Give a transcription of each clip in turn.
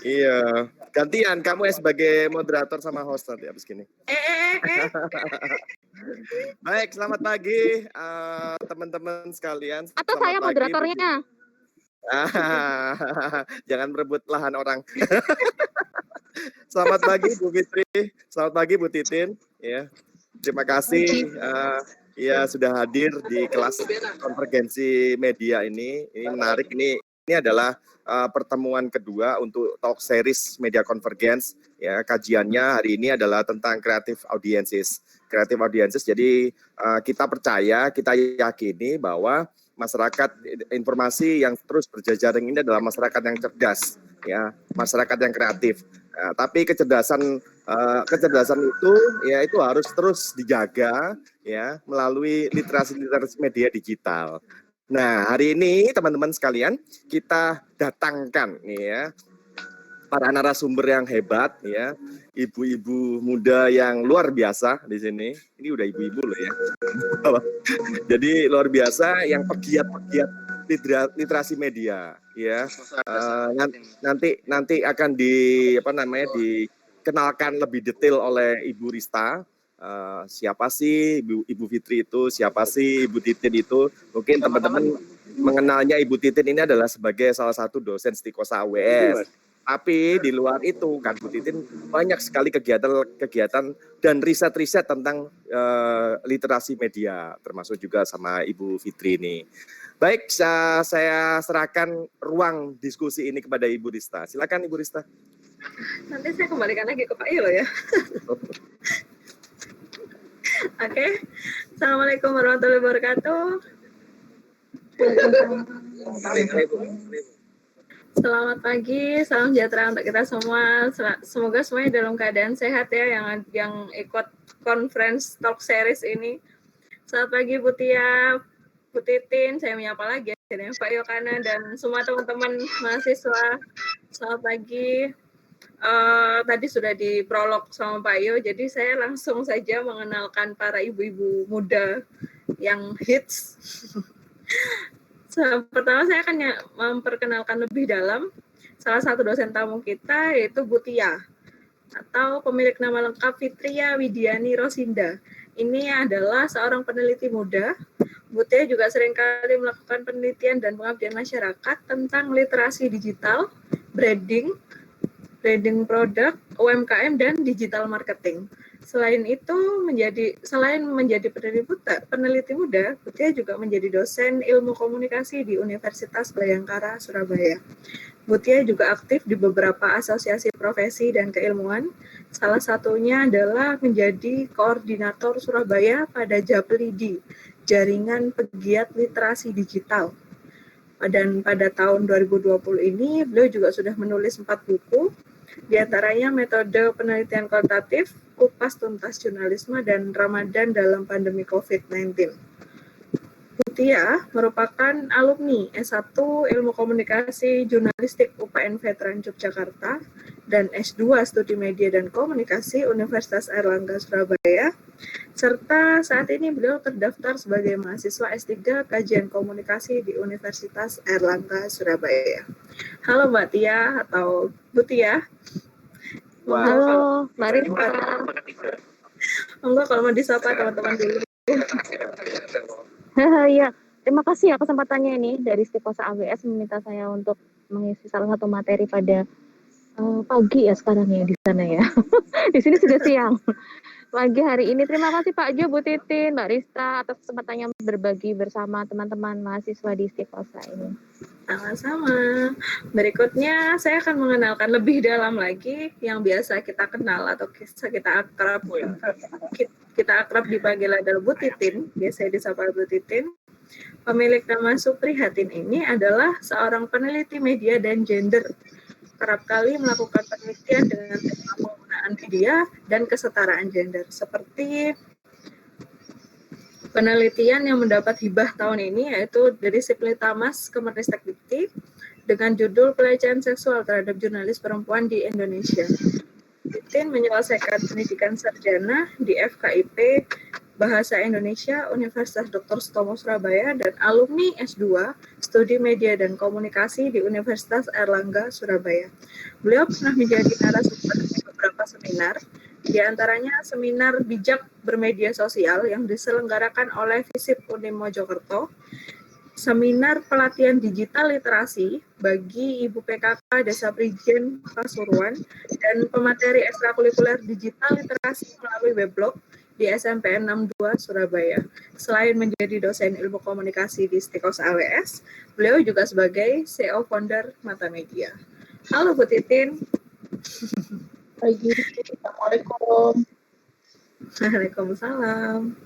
Iya, gantian kamu ya sebagai moderator sama host nanti habis gini. Baik, selamat pagi teman-teman sekalian. Atau Selamat saya pagi, moderatornya. Jangan merebut lahan orang. Selamat pagi Bu Fitri, selamat pagi Bu Titin. Ya, terima kasih ya sudah hadir di kelas konvergensi media ini. Ini menarik. Ini adalah pertemuan kedua untuk talk series media convergence. Ya, kajiannya hari ini adalah tentang creative audiences. Creative audiences. Jadi kita percaya, kita yakini bahwa masyarakat informasi yang terus berjejaring ini adalah masyarakat yang cerdas, ya, masyarakat yang kreatif. Tapi kecerdasan itu ya itu harus terus dijaga ya melalui literasi media digital. Nah, hari ini teman-teman sekalian kita datangkan nih ya para narasumber yang hebat ya, ibu-ibu muda yang luar biasa di sini. Ini udah ibu-ibu loh ya. Jadi luar biasa yang pegiat-pegiat literasi media ya. Nanti akan dikenalkan lebih detail oleh Ibu Rista. Siapa sih Ibu Fitri itu, siapa sih Ibu Titin itu. Mungkin teman-teman mengenalnya Ibu Titin ini adalah sebagai salah satu dosen Stikosa AWS. Tapi di luar itu kan Bu Titin banyak sekali kegiatan dan riset-riset tentang literasi media, termasuk juga sama Ibu Fitri ini. Baik, saya serahkan ruang diskusi ini kepada Ibu Rista. Silakan Ibu Rista. Nanti saya kembalikan lagi ke Pak Ilo ya. Oke. Assalamualaikum warahmatullahi wabarakatuh. Selamat pagi, salam sejahtera untuk kita semua. Semoga semuanya dalam keadaan sehat ya yang ikut conference talk series ini. Selamat pagi Bu Tia, Bu Titin, saya menyapa lagi ya, Pak Yokana dan semua teman-teman mahasiswa. Selamat pagi. Tadi sudah diprolog sama Pak Yo, jadi saya langsung saja mengenalkan para ibu-ibu muda yang hits. Pertama saya akan memperkenalkan lebih dalam salah satu dosen tamu kita, yaitu Bu Tia, atau pemilik nama lengkap Fitria Widiani Rosinda. Ini adalah seorang peneliti muda. Bu Tia juga seringkali melakukan penelitian dan pengabdian masyarakat tentang literasi digital, branding produk, UMKM, dan digital marketing. Selain menjadi peneliti muda, Bu Tia juga menjadi dosen ilmu komunikasi di Universitas Bayangkara, Surabaya. Bu Tia juga aktif di beberapa asosiasi profesi dan keilmuan. Salah satunya adalah menjadi koordinator Surabaya pada JAPLIDI, Jaringan Pegiat Literasi Digital. Dan pada tahun 2020 ini, beliau juga sudah menulis 4 buku, di antaranya metode penelitian kualitatif, kupas tuntas jurnalisme, dan Ramadan dalam pandemi COVID-19. Bu Tia merupakan alumni S1 Ilmu Komunikasi Jurnalistik UPN Veteran Yogyakarta dan S2 Studi Media dan Komunikasi Universitas Airlangga Surabaya, serta saat ini beliau terdaftar sebagai mahasiswa S3 Kajian Komunikasi di Universitas Airlangga Surabaya. Halo Mbak Tia atau Bu Tia. Halo, Mbak Rista. Enggak, kalau mau disapa teman-teman dulu. Ya, terima kasih ya kesempatannya ini dari Stikosa AWS meminta saya untuk mengisi salah satu materi pada pagi ya sekarang ya di sana ya. Di sini sudah siang. Pagi hari ini. Terima kasih Pak Jo, Bu Titin, Mbak Rista atas kesempatannya berbagi bersama teman-teman mahasiswa di Stikosa ini. Sama-sama. Berikutnya saya akan mengenalkan lebih dalam lagi yang biasa kita kenal atau kita akrab dipanggil adalah Bu Titin, biasa disapa Bu Titin. Pemilik nama Suprihatin ini adalah seorang peneliti media dan gender. Kerap kali melakukan penelitian dengan tema penggunaan media dan kesetaraan gender, seperti penelitian yang mendapat hibah tahun ini yaitu dari Siplitamas Kemenristek Dikti dengan judul pelecehan seksual terhadap jurnalis perempuan di Indonesia. Titin menyelesaikan pendidikan sarjana di FKIP Bahasa Indonesia Universitas Dr. Sutomo Surabaya dan alumni S2 Studi Media dan Komunikasi di Universitas Airlangga Surabaya. Beliau pernah menjadi narasumber di beberapa seminar, di antaranya seminar bijak bermedia sosial yang diselenggarakan oleh FISIP Unim Mojokerto, seminar pelatihan digital literasi bagi Ibu PKK Desa Prijen Pasuruan, dan pemateri ekstrakurikuler digital literasi melalui weblog di SMPN 62 Surabaya. Selain menjadi dosen ilmu komunikasi di Stikos AWS, beliau juga sebagai CEO founder Mata Media. Halo Bu Titin. Pagi, assalamualaikum. Waalaikumsalam.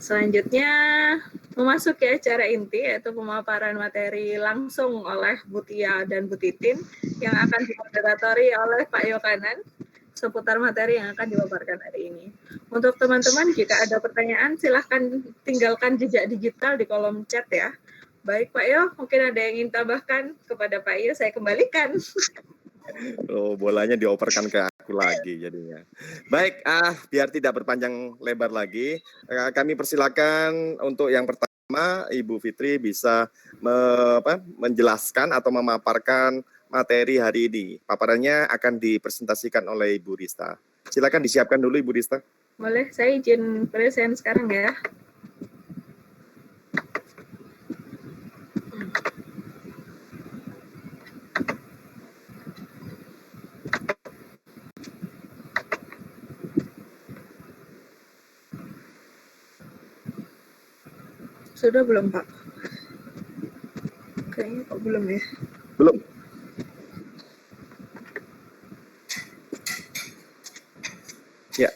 Selanjutnya memasuki acara inti yaitu pemaparan materi langsung oleh Bu Tia dan Bu Titin yang akan dimoderatori oleh Pak Yokanan seputar materi yang akan dipaparkan hari ini. Untuk teman-teman, jika ada pertanyaan, silahkan tinggalkan jejak digital di kolom chat ya. Baik Pak Yo, mungkin ada yang ingin tambahkan kepada Pak Yo, saya kembalikan. Oh, bolanya dioperkan ke aku lagi jadinya. Baik, biar tidak berpanjang lebar lagi, kami persilakan untuk yang pertama Ibu Fitri bisa menjelaskan atau memaparkan materi hari ini. Paparannya akan dipresentasikan oleh Ibu Rista. Silakan disiapkan dulu Ibu Rista. Boleh, saya izin present sekarang ya. Sudah belum Pak? Kayaknya kok belum ya. Belum. Ya.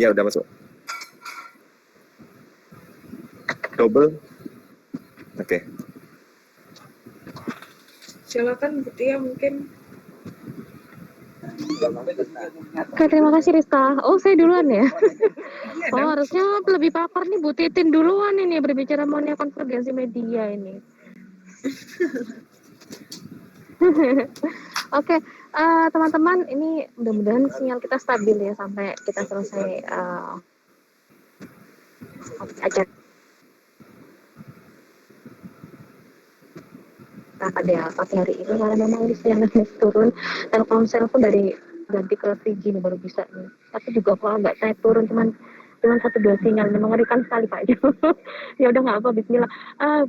Ya udah masuk. Double. Oke. Silakan Bu Tia mungkin. Oke, terima kasih Rista. Oh, saya duluan ya? Oh, harusnya lebih papar nih Bu Titin duluan ini berbicara mengenai konvergensi media ini. Oke, teman-teman, ini mudah-mudahan sinyal kita stabil ya sampai kita selesai acara pada pagi hari ini, karena memang sinyalnya turun dan Telkomsel pun dari ganti ke 3G nih baru bisa nih. Tapi juga kok agak naik turun cuman 1-2 sinyal, mengerikan sekali Pak. Ya udah nggak apa, Bismillah.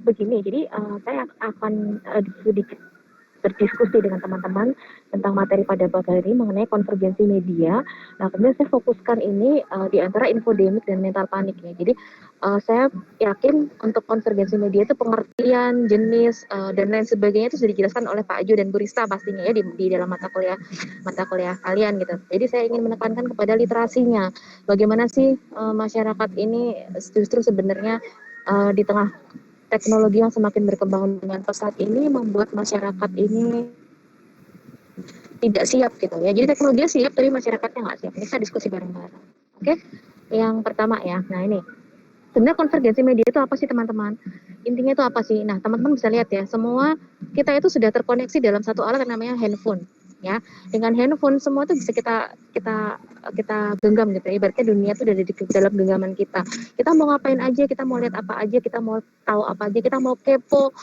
Begini, jadi saya akan sedikit berdiskusi dengan teman-teman tentang materi pada pagi hari ini mengenai konvergensi media. Nah, kemudian saya fokuskan ini di antara infodemik dan mental panik ya. Jadi saya yakin untuk konvergensi media itu pengertian, jenis dan lain sebagainya itu sudah dijelaskan oleh Pak Jo dan Bu Rista pastinya ya di dalam mata kuliah kalian gitu. Jadi saya ingin menekankan kepada literasinya. Bagaimana sih masyarakat ini justru sebenarnya di tengah teknologi yang semakin berkembang dengan pesat ini membuat masyarakat ini tidak siap gitu ya. Jadi teknologinya siap tapi masyarakatnya nggak siap. Ini kita diskusi bareng-bareng. Oke, yang pertama ya. Nah ini sebenarnya konvergensi media itu apa sih teman-teman? Intinya itu apa sih? Nah teman-teman bisa lihat ya, semua kita itu sudah terkoneksi dalam satu alat yang namanya handphone. Ya, dengan handphone semua itu bisa kita genggam gitu ya. Ibaratnya dunia itu ada di dalam genggaman kita. Kita mau ngapain aja, kita mau lihat apa aja, kita mau tahu apa aja, kita mau kepo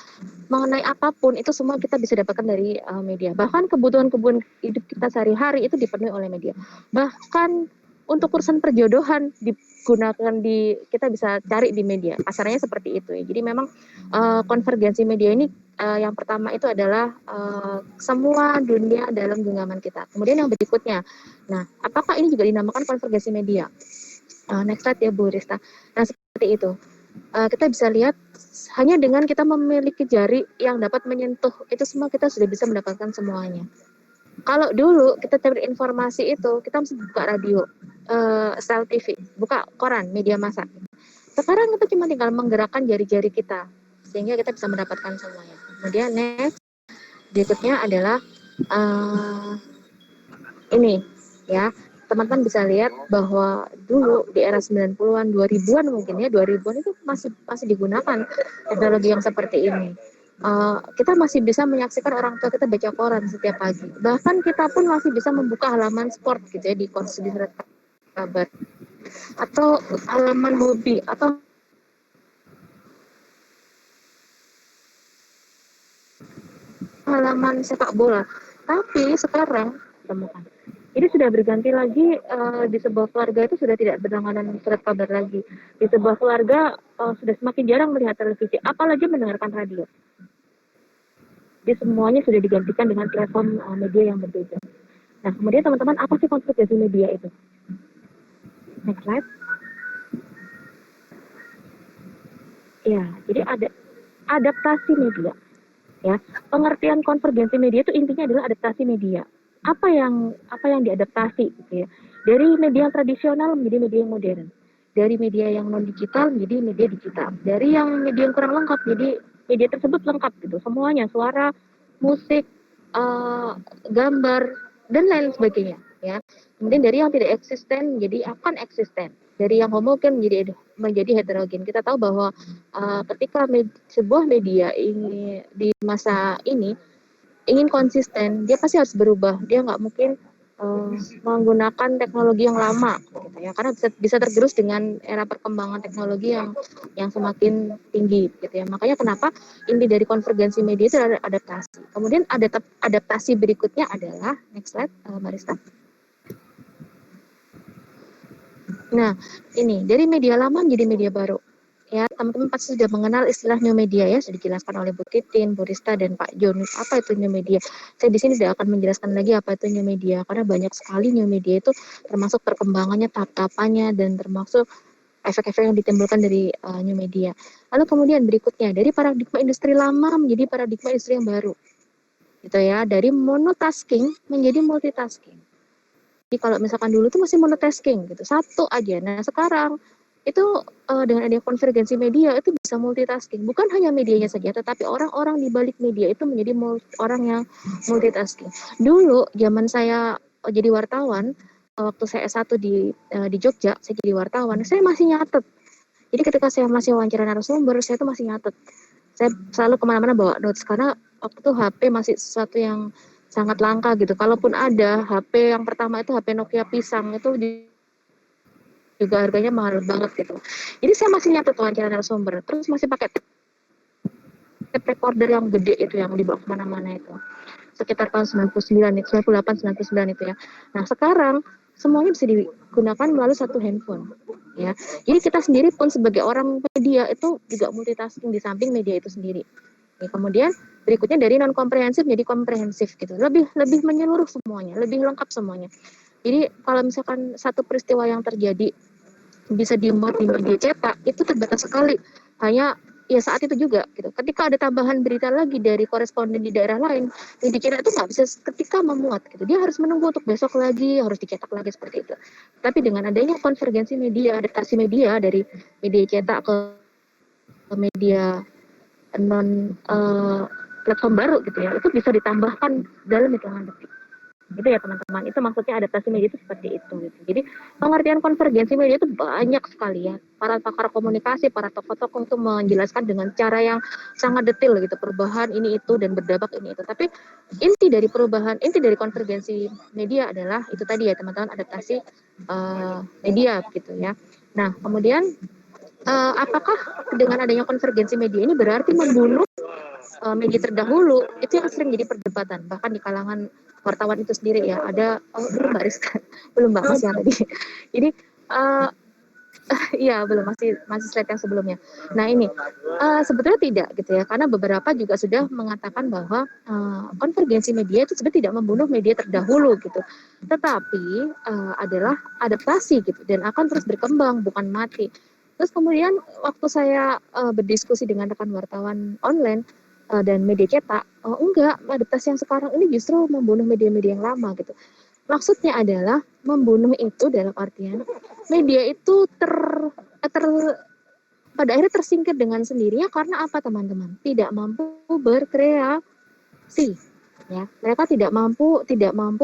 mengenai apapun itu semua kita bisa dapatkan dari media. Bahkan kebutuhan hidup kita sehari-hari itu dipenuhi oleh media. Bahkan untuk urusan perjodohan digunakan kita bisa cari di media. Pasarnya seperti itu ya. Jadi memang konvergensi media ini yang pertama itu adalah semua dunia dalam genggaman kita. Kemudian yang berikutnya, nah apakah ini juga dinamakan konvergensi media? Next slide ya Bu Rista. Nah seperti itu. Kita bisa lihat hanya dengan kita memiliki jari yang dapat menyentuh itu semua kita sudah bisa mendapatkan semuanya. Kalau dulu kita cari informasi itu kita mesti buka radio, sel TV, buka koran, media massa. Sekarang kita cuma tinggal menggerakkan jari-jari kita sehingga kita bisa mendapatkan semuanya. Kemudian next berikutnya adalah ini ya. Teman-teman bisa lihat bahwa dulu di era 90-an, 2000-an mungkin ya, 2000-an itu masih digunakan teknologi yang seperti ini. kita masih bisa menyaksikan orang tua kita baca koran setiap pagi. Bahkan kita pun masih bisa membuka halaman sport gitu ya di surat kabar, atau halaman hobi, atau halaman sepak bola. Tapi sekarang temukan, ini sudah berganti lagi. Di sebuah keluarga itu sudah tidak berlangganan surat kabar lagi. Di sebuah keluarga sudah semakin jarang melihat televisi, apalagi mendengarkan radio. Jadi semuanya sudah digantikan dengan platform media yang berbeda. Nah, kemudian teman-teman, apa sih konsekuensi media itu? Next slide. Ya, jadi ada adaptasi media. Ya, pengertian konvergensi media itu intinya adalah adaptasi media. Apa yang diadaptasi gitu ya. Dari media yang tradisional menjadi media yang modern. Dari media yang non digital menjadi media digital. Dari yang media yang kurang lengkap jadi media tersebut lengkap gitu. Semuanya, suara, musik, gambar dan lain sebagainya ya. Kemudian dari yang tidak eksisten menjadi akan eksisten. Dari yang homogen menjadi heterogen. Kita tahu bahwa ketika sebuah media ini di masa ini ingin konsisten, dia pasti harus berubah. Dia nggak mungkin menggunakan teknologi yang lama, gitu ya, karena bisa tergerus dengan era perkembangan teknologi yang semakin tinggi, gitu ya. Makanya kenapa inti dari konvergensi media itu adalah adaptasi. Kemudian adaptasi berikutnya adalah next slide, Marista. Nah, ini dari media lama menjadi media baru. Ya, teman-teman pasti sudah mengenal istilah new media ya, sudah dijelaskan oleh Bu Titin, Bu Rista, dan Pak Jon. Apa itu new media? Saya di sini tidak akan menjelaskan lagi apa itu new media, karena banyak sekali new media itu termasuk perkembangannya, tahap-tahapannya, dan termasuk efek-efek yang ditimbulkan dari new media. Lalu kemudian berikutnya, dari paradigma industri lama menjadi paradigma industri yang baru. Gitu ya, dari monotasking menjadi multitasking. Jadi kalau misalkan dulu tuh masih monotasking gitu, satu aja. Nah sekarang itu dengan adanya konvergensi media itu bisa multitasking. Bukan hanya medianya saja, tetapi orang-orang di balik media itu menjadi orang yang multitasking. Dulu zaman saya jadi wartawan, waktu saya S1 di Jogja, saya jadi wartawan, saya masih nyatet. Jadi ketika saya masih wawancara narasumber, saya tuh masih nyatet. Saya selalu kemana-mana bawa notes, karena waktu itu HP masih sesuatu yang sangat langka gitu. Kalaupun ada, HP yang pertama itu HP Nokia pisang, itu juga harganya mahal banget gitu. Jadi saya masih nyatet wawancara narasumber, terus masih pakai tape recorder yang gede itu yang dibawa kemana-mana itu. Sekitar tahun 99, 98, 99 itu ya. Nah sekarang semuanya bisa digunakan melalui satu handphone. Ya, jadi kita sendiri pun sebagai orang media itu juga multitasking di samping media itu sendiri. Ya, kemudian berikutnya dari non komprehensif menjadi komprehensif gitu, lebih menyeluruh semuanya, lebih lengkap semuanya. Jadi kalau misalkan satu peristiwa yang terjadi bisa dimuat di media cetak itu terbatas sekali, hanya ya saat itu juga gitu. Ketika ada tambahan berita lagi dari koresponden di daerah lain, media cetak itu nggak bisa ketika memuat gitu. Dia harus menunggu untuk besok lagi, harus dicetak lagi seperti itu. Tapi dengan adanya konvergensi media, adaptasi media dari media cetak ke media non platform baru gitu ya, itu bisa ditambahkan dalam hitungan detik. Gitu ya teman-teman, itu maksudnya adaptasi media itu seperti itu gitu. Jadi pengertian konvergensi media itu banyak sekali ya. Para pakar komunikasi, para tokoh-tokoh itu menjelaskan dengan cara yang sangat detail gitu, perubahan ini itu dan berdampak ini itu. Tapi inti dari konvergensi media adalah itu tadi ya teman-teman, adaptasi media gitu ya. Nah kemudian apakah dengan adanya konvergensi media ini berarti membunuh media terdahulu? Itu yang sering jadi perdebatan bahkan di kalangan wartawan itu sendiri ya. Ada belum Mbak Rizka, belum Mbak Mas yang tadi. Jadi iya belum, masih slide yang sebelumnya. Nah ini sebetulnya tidak gitu ya, karena beberapa juga sudah mengatakan bahwa konvergensi media itu sebenarnya tidak membunuh media terdahulu gitu, tetapi adalah adaptasi gitu dan akan terus berkembang, bukan mati. Terus kemudian waktu saya berdiskusi dengan rekan wartawan online dan media cetak, enggak, adaptasi yang sekarang ini justru membunuh media-media yang lama gitu. Maksudnya adalah membunuh itu dalam artian media itu pada akhirnya tersingkir dengan sendirinya karena apa teman-teman? Tidak mampu berkreasi. Ya, mereka tidak mampu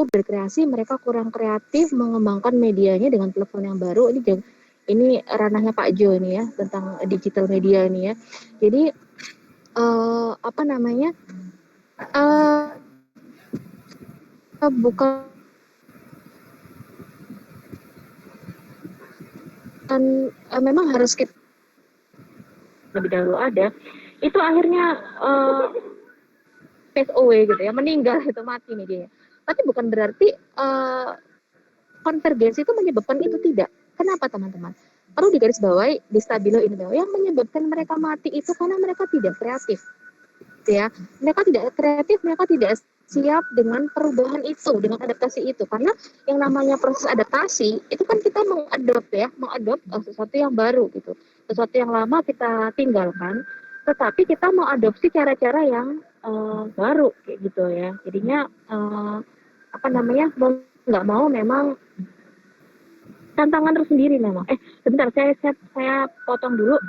berkreasi, mereka kurang kreatif mengembangkan medianya dengan telepon yang baru. Ini ranahnya Pak Jo ini ya, tentang digital media ini ya. Jadi apa namanya, uh, bukan memang harus kita lebih dahulu ada, itu akhirnya pass away gitu ya, meninggal itu, mati medianya. Tapi bukan berarti konvergensi itu menyebabkan itu tidak. Kenapa teman-teman? Perlu digarisbawahi di stabilo ini bahwa yang menyebabkan mereka mati itu karena mereka tidak kreatif. Ya, mereka tidak kreatif, mereka tidak siap dengan perubahan itu, dengan adaptasi itu. Karena yang namanya proses adaptasi itu kan kita mengadop sesuatu yang baru gitu. Sesuatu yang lama kita tinggalkan, tetapi kita mau adopsi cara-cara yang baru kayak gitu ya. Jadinya apa namanya, nggak mau memang tantangan tersendiri memang. Sebentar, saya potong dulu.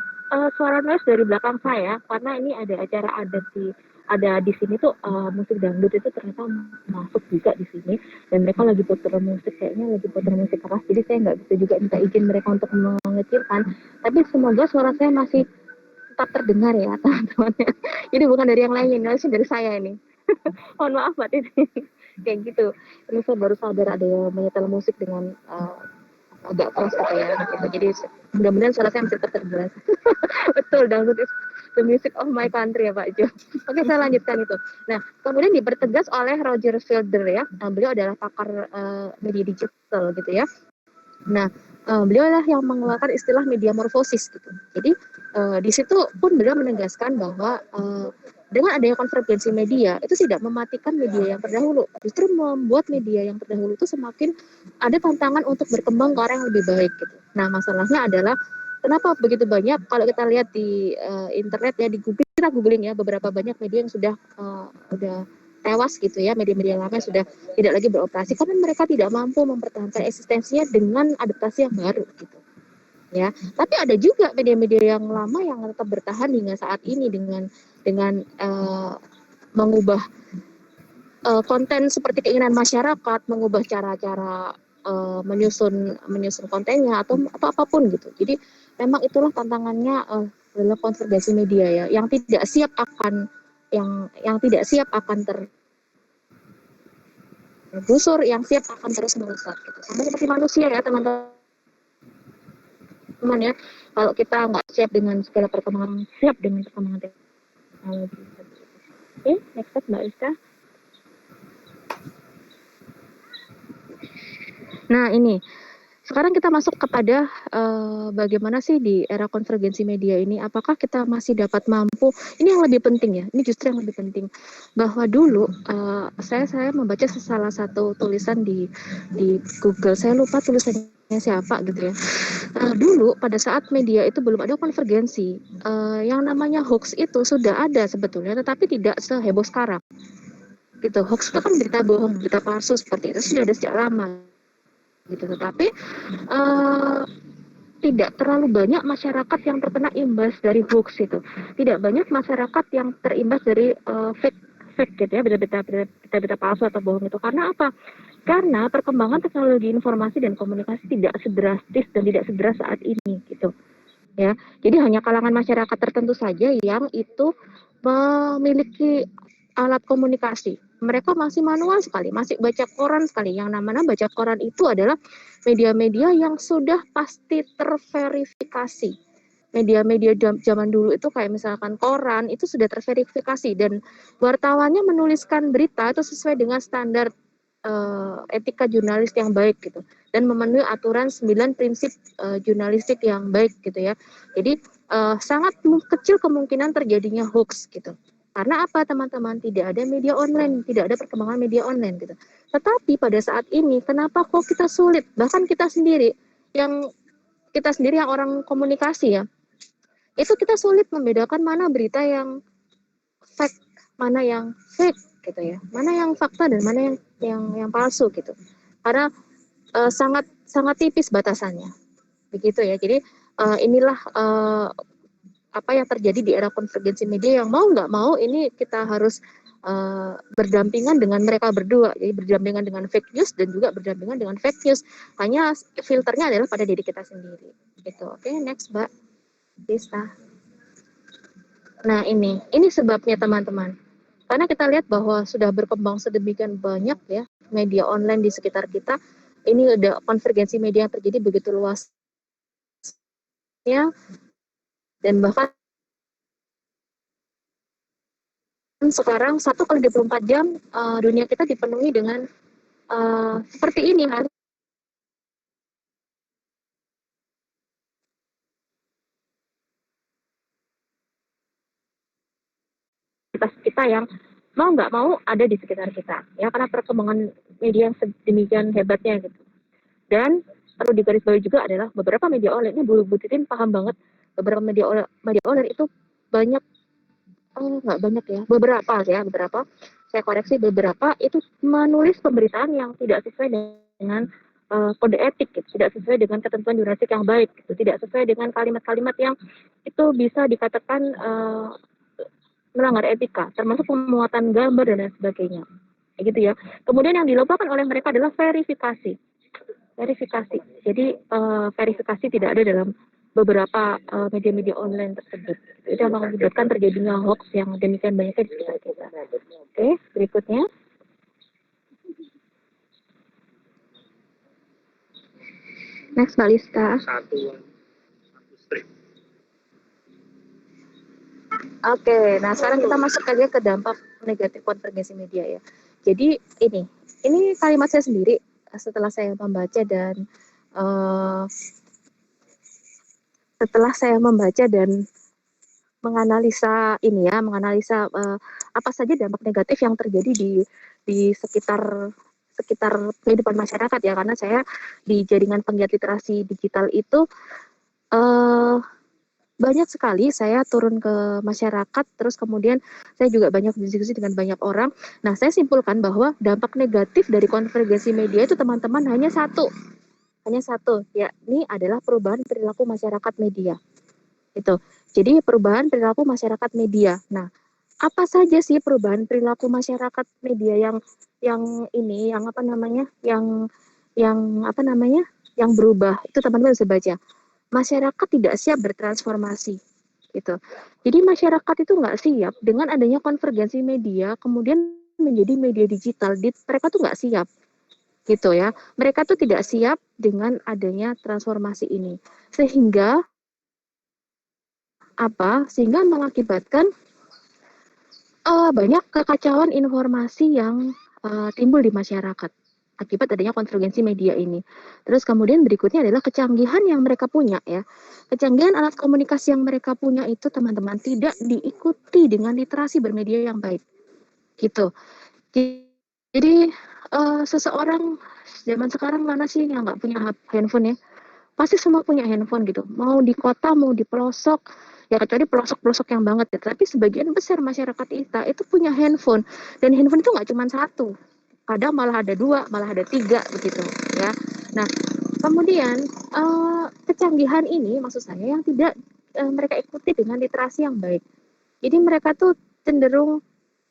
Suara noise dari belakang saya karena ini ada acara ada di sini tuh musik dangdut itu ternyata masuk juga di sini, dan mereka lagi putar musik, kayaknya lagi putar musik keras, jadi saya nggak bisa juga minta izin mereka untuk mengecilkan, tapi semoga suara saya masih tetap terdengar ya teman-teman. Jadi bukan dari yang lain, ini dari saya ini. Mohon maaf Mbak Titi. Kayak gitu. Ini saya baru sadar ada yang menyetel musik dengan agak keras gitu ya. Gitu. Jadi mudah-mudahan suara saya masih tetap terdengar. Betul, dangdut is the music of my country ya Pak Jo. Oke, saya lanjutkan itu. Nah, kemudian dipertegas oleh Roger Federer ya. Beliau adalah pakar media digital gitu ya. Nah, beliau lah yang mengeluarkan istilah media morfosis gitu. Jadi di situ pun beliau menegaskan bahwa dengan adanya konvergensi media itu tidak mematikan media yang terdahulu, justru membuat media yang terdahulu itu semakin ada tantangan untuk berkembang ke arah yang lebih baik gitu. Nah, masalahnya adalah kenapa begitu banyak, kalau kita lihat di internet ya, di Google, kita googling ya, beberapa banyak media yang sudah tewas gitu ya, media-media lama yang sudah tidak lagi beroperasi karena mereka tidak mampu mempertahankan eksistensinya dengan adaptasi yang baru gitu ya. Tapi ada juga media-media yang lama yang tetap bertahan hingga saat ini dengan mengubah konten seperti keinginan masyarakat, mengubah cara-cara menyusun kontennya atau apapun gitu. Jadi memang itulah tantangannya dalam konvergensi media ya, yang tidak siap akan tidak siap akan tergusur, yang siap akan terus melesat gitu. Sama seperti manusia ya teman-teman ya, kalau kita nggak siap dengan segala perkembangan, siap dengan perkembangan teknologi. Oke, next step Mbak Rizka. Nah ini, sekarang kita masuk kepada bagaimana sih di era konvergensi media ini, apakah kita masih dapat mampu, ini yang lebih penting ya, ini justru yang lebih penting, bahwa dulu saya membaca salah satu tulisan di Google, saya lupa tulisannya siapa gitu ya. Dulu pada saat media itu belum ada konvergensi, yang namanya hoax itu sudah ada sebetulnya, tetapi tidak seheboh sekarang. Gitu, hoax itu kan berita bohong, berita palsu seperti itu sudah ada sejak lama. Gitu, tetapi tidak terlalu banyak masyarakat yang terkena imbas dari hoax itu. Tidak banyak masyarakat yang terimbas dari fake gitu ya, berita palsu atau bohong itu. Karena apa? Karena perkembangan teknologi informasi dan komunikasi tidak sedrastis dan tidak sederas saat ini gitu. Ya, jadi hanya kalangan masyarakat tertentu saja yang itu memiliki alat komunikasi. Mereka masih manual sekali, masih baca koran sekali. Yang namanya baca koran itu adalah media-media yang sudah pasti terverifikasi. Media-media zaman dulu itu kayak misalkan koran itu sudah terverifikasi dan wartawannya menuliskan berita itu sesuai dengan standar etika jurnalis yang baik gitu dan memenuhi aturan 9 prinsip jurnalistik yang baik gitu ya. Jadi sangat kecil kemungkinan terjadinya hoax gitu. Karena apa teman-teman? Tidak ada media online, tidak ada perkembangan media online gitu. Tetapi pada saat ini kenapa kok kita sulit? Bahkan kita sendiri yang orang komunikasi ya, itu kita sulit membedakan mana berita yang fact, mana yang fake gitu ya, mana yang fakta dan mana yang palsu gitu. Karena sangat tipis batasannya, begitu ya. Jadi inilah apa yang terjadi di era konvergensi media yang mau nggak mau ini kita harus berdampingan dengan mereka berdua. Jadi berdampingan dengan fake news dan juga berdampingan dengan fake news. Hanya filternya adalah pada diri kita sendiri. Gitu. Oke, next Mbak Dista. Nah, ini sebabnya teman-teman. Karena kita lihat bahwa sudah berkembang sedemikian banyak ya media online di sekitar kita. Ini ada konvergensi media yang terjadi begitu luasnya, dan bahkan sekarang 1 kali 24 jam dunia kita dipenuhi dengan seperti ini kan, kita yang mau nggak mau ada di sekitar kita ya, karena perkembangan media yang sedemikian hebatnya gitu. Dan perlu digarisbawahi juga adalah beberapa media online ini, Bu Titin paham banget, beberapa media online itu banyak, nggak banyak ya, beberapa saya koreksi, beberapa itu menulis pemberitaan yang tidak sesuai dengan kode etik gitu, tidak sesuai dengan ketentuan jurnalistik yang baik gitu, tidak sesuai dengan kalimat-kalimat yang itu bisa dikatakan melanggar etika, termasuk pemuatan gambar dan lain sebagainya, gitu ya. Kemudian yang dilupakan oleh mereka adalah verifikasi. Jadi verifikasi tidak ada dalam beberapa media-media online tersebut. Itu yang mengakibatkan terjadinya hoax yang demikian banyaknya di sekitar kita. Oke, berikutnya. Next, Mbak Lista. Oke, nah sekarang kita masuk aja ke dampak negatif konvergensi media ya. Jadi ini kalimat saya sendiri setelah saya membaca dan menganalisa apa saja dampak negatif yang terjadi di sekitar kehidupan masyarakat ya, karena saya di jaringan penggiat literasi digital itu banyak sekali saya turun ke masyarakat, terus kemudian saya juga banyak berdiskusi dengan banyak orang. Nah, saya simpulkan bahwa dampak negatif dari konvergensi media itu teman-teman hanya satu, yakni adalah perubahan perilaku masyarakat media. Itu. Jadi perubahan perilaku masyarakat media. Nah, apa saja sih perubahan perilaku masyarakat media yang berubah? Itu teman-teman bisa baca. Masyarakat tidak siap bertransformasi, gitu. Jadi masyarakat itu nggak siap dengan adanya konvergensi media, kemudian menjadi media digital. Mereka tuh nggak siap, gitu ya. Mereka tuh tidak siap dengan adanya transformasi ini, sehingga mengakibatkan banyak kekacauan informasi yang timbul di masyarakat akibat adanya konvergensi media ini. Terus kemudian berikutnya adalah kecanggihan yang mereka punya ya. Kecanggihan alat komunikasi yang mereka punya itu teman-teman tidak diikuti dengan literasi bermedia yang baik. Gitu. Jadi seseorang zaman sekarang mana sih yang nggak punya handphone ya? Pasti semua punya handphone gitu. Mau di kota, mau di pelosok, ya kecuali pelosok-pelosok yang banget ya. Tapi sebagian besar masyarakat kita itu punya handphone. Dan handphone itu nggak cuma satu. Kadang malah ada 2, malah ada 3 begitu ya. Nah, kemudian kecanggihan ini maksud saya yang tidak mereka ikuti dengan literasi yang baik. Jadi mereka tuh cenderung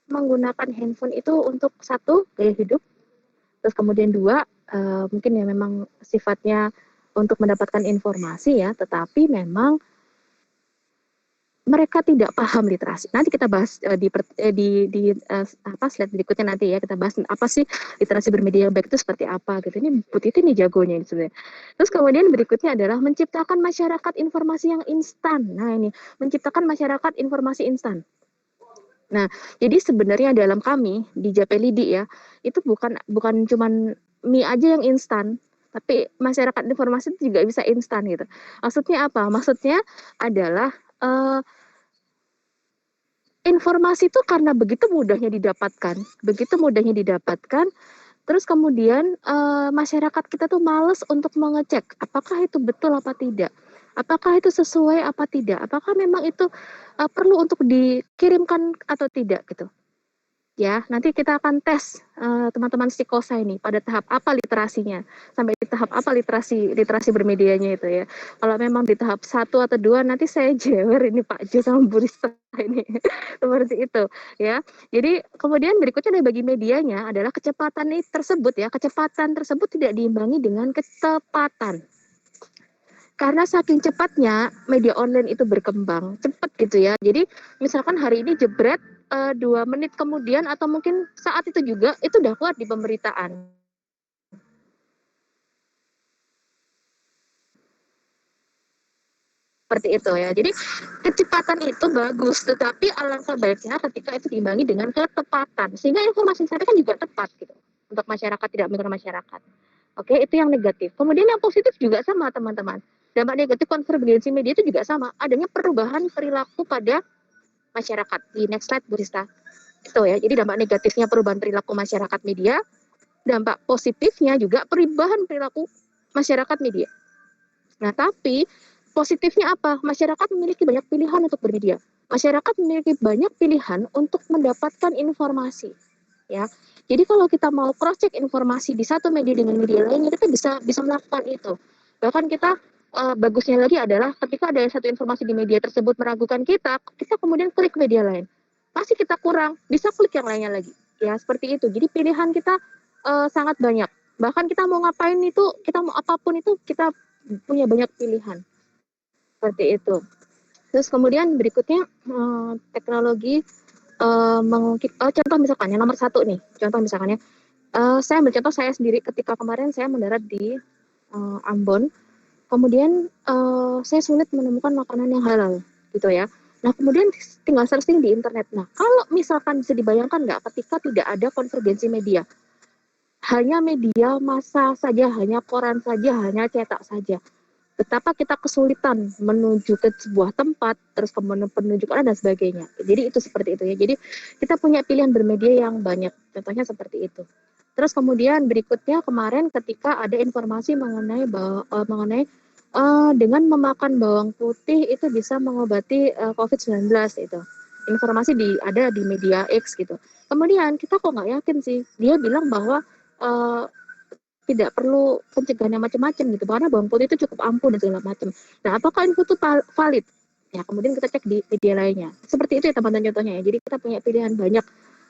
menggunakan handphone itu untuk satu, gaya hidup. Terus kemudian 2, mungkin ya memang sifatnya untuk mendapatkan informasi ya, tetapi memang mereka tidak paham literasi. Nanti kita bahas slide berikutnya nanti ya, kita bahas apa sih literasi bermedia yang baik itu seperti apa gitu. Ini Bu Titi nih jagonya ini sebenarnya. Terus kemudian berikutnya adalah menciptakan masyarakat informasi yang instan. Nah, ini menciptakan masyarakat informasi instan. Nah, jadi sebenarnya dalam kami di Japelidi ya, itu bukan cuman mie aja yang instan, tapi masyarakat informasi itu juga bisa instan gitu. Maksudnya apa? Maksudnya adalah informasi itu karena begitu mudahnya didapatkan, terus kemudian masyarakat kita tuh males untuk mengecek apakah itu betul apa tidak, apakah itu sesuai apa tidak, apakah memang itu perlu untuk dikirimkan atau tidak gitu. Ya, nanti kita akan tes teman-teman Stikosa ini pada tahap apa literasinya, sampai di tahap apa literasi bermedianya itu ya. Kalau memang di tahap 1 atau 2 nanti saya jewer ini Pak Jo sama Bu Rista ini seperti itu ya. Jadi kemudian berikutnya dari bagi medianya adalah kecepatan tersebut tidak diimbangi dengan ketepatan. karena saking cepatnya media online itu berkembang cepat gitu ya. Jadi misalkan hari ini jebret 2 menit kemudian atau mungkin saat itu juga itu udah keluar di pemberitaan. Seperti itu ya. Jadi kecepatan itu bagus, tetapi alangkah baiknya ketika itu diimbangi dengan ketepatan, sehingga informasi saya kan juga tepat gitu untuk masyarakat, tidak merugikan masyarakat. Oke, itu yang negatif. Kemudian yang positif juga sama teman-teman. Dampak negatif konvergensi media itu juga sama, adanya perubahan perilaku pada masyarakat. Di next slide, Bu Rista. Itu ya. Jadi dampak negatifnya perubahan perilaku masyarakat media, dampak positifnya juga perubahan perilaku masyarakat media. Nah, tapi positifnya apa? Masyarakat memiliki banyak pilihan untuk bermedia. Masyarakat memiliki banyak pilihan untuk mendapatkan informasi. Ya, jadi kalau kita mau cross check informasi di satu media dengan media lainnya, kita bisa melakukan itu. Bahkan kita bagusnya lagi adalah ketika ada satu informasi di media tersebut meragukan kita kemudian klik media lain. Pasti kita kurang, bisa klik yang lainnya lagi. Ya, seperti itu. Jadi pilihan kita sangat banyak. Bahkan kita mau ngapain itu, kita mau apapun itu, kita punya banyak pilihan. Seperti itu. Terus kemudian berikutnya teknologi contoh misalkan yang nomor 1 nih, contoh misalkan ya, saya ambil contoh saya sendiri ketika kemarin saya mendarat di Ambon, kemudian saya sulit menemukan makanan yang halal gitu ya. Nah kemudian tinggal searching di internet. Nah kalau misalkan bisa dibayangkan nggak ketika tidak ada konvergensi media, hanya media massa saja, hanya koran saja, hanya cetak saja, betapa kita kesulitan menuju ke sebuah tempat, terus kemudian penunjukan dan sebagainya. Jadi itu seperti itu ya. Jadi kita punya pilihan bermedia yang banyak. Contohnya seperti itu. Terus kemudian berikutnya kemarin ketika ada informasi mengenai dengan memakan bawang putih itu bisa mengobati COVID-19 itu. Informasi ada di media X gitu. Kemudian kita kok nggak yakin sih. Dia bilang bahwa uh, tidak perlu pencegahan yang macam-macam gitu, karena bawang putih itu cukup ampuh dan segala macam. Nah, apakah info itu valid? Ya, kemudian kita cek di media lainnya. Seperti itu ya teman-teman contohnya ya. Jadi kita punya pilihan banyak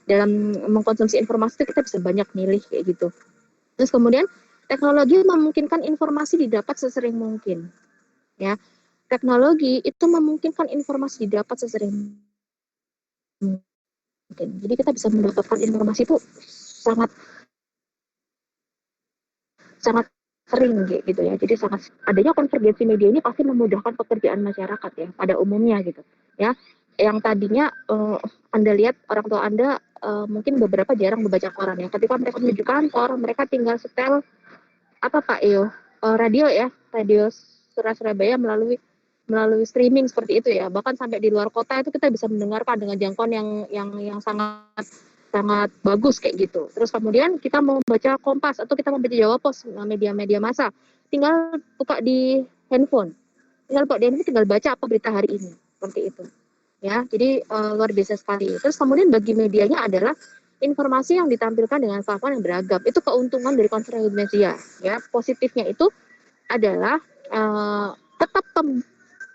dalam mengkonsumsi informasi itu, kita bisa banyak milih kayak gitu. Terus kemudian teknologi memungkinkan informasi didapat sesering mungkin. Ya, teknologi itu memungkinkan informasi didapat sesering mungkin. Jadi kita bisa mendapatkan informasi itu sangat sangat sering gitu ya. Jadi sangat adanya konvergensi media ini pasti memudahkan pekerjaan masyarakat ya pada umumnya gitu ya. Yang tadinya Anda lihat orang tua Anda mungkin beberapa jarang membaca koran ya. Ketika mereka menuju kantor, mereka tinggal setel apa Pak Iyo? Radio ya, radio Surabaya melalui streaming seperti itu ya. Bahkan sampai di luar kota itu kita bisa mendengarkan dengan jangkauan yang sangat sangat bagus kayak gitu. Terus kemudian kita mau baca Kompas atau kita mau baca Jawa Pos, media-media massa, tinggal buka di handphone. Tinggal baca apa berita hari ini. Seperti itu. Ya, jadi luar biasa sekali. Terus kemudian bagi medianya adalah informasi yang ditampilkan dengan platform yang beragam. Itu keuntungan dari konferensi media. Ya, positifnya itu adalah tetap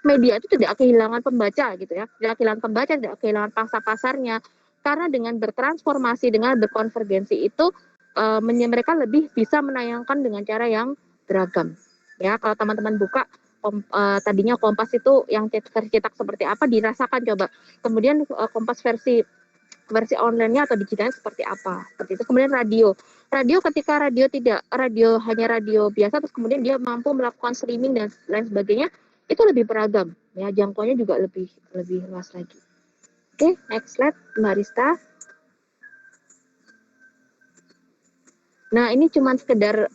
media itu tidak kehilangan pembaca gitu ya, tidak kehilangan pembaca, tidak kehilangan pangsa pasarnya, karena dengan bertransformasi, dengan berkonvergensi itu mereka lebih bisa menayangkan dengan cara yang beragam. Ya, kalau teman-teman buka tadinya Kompas itu yang versi cetak seperti apa, dirasakan coba. Kemudian Kompas versi online-nya atau digitalnya seperti apa. Seperti itu. Kemudian radio. Ketika radio hanya radio biasa, terus kemudian dia mampu melakukan streaming dan lain sebagainya, itu lebih beragam. Ya, jangkauannya juga lebih luas lagi. Oke, next slide, Mbak Rista. Nah, ini cuma sekedar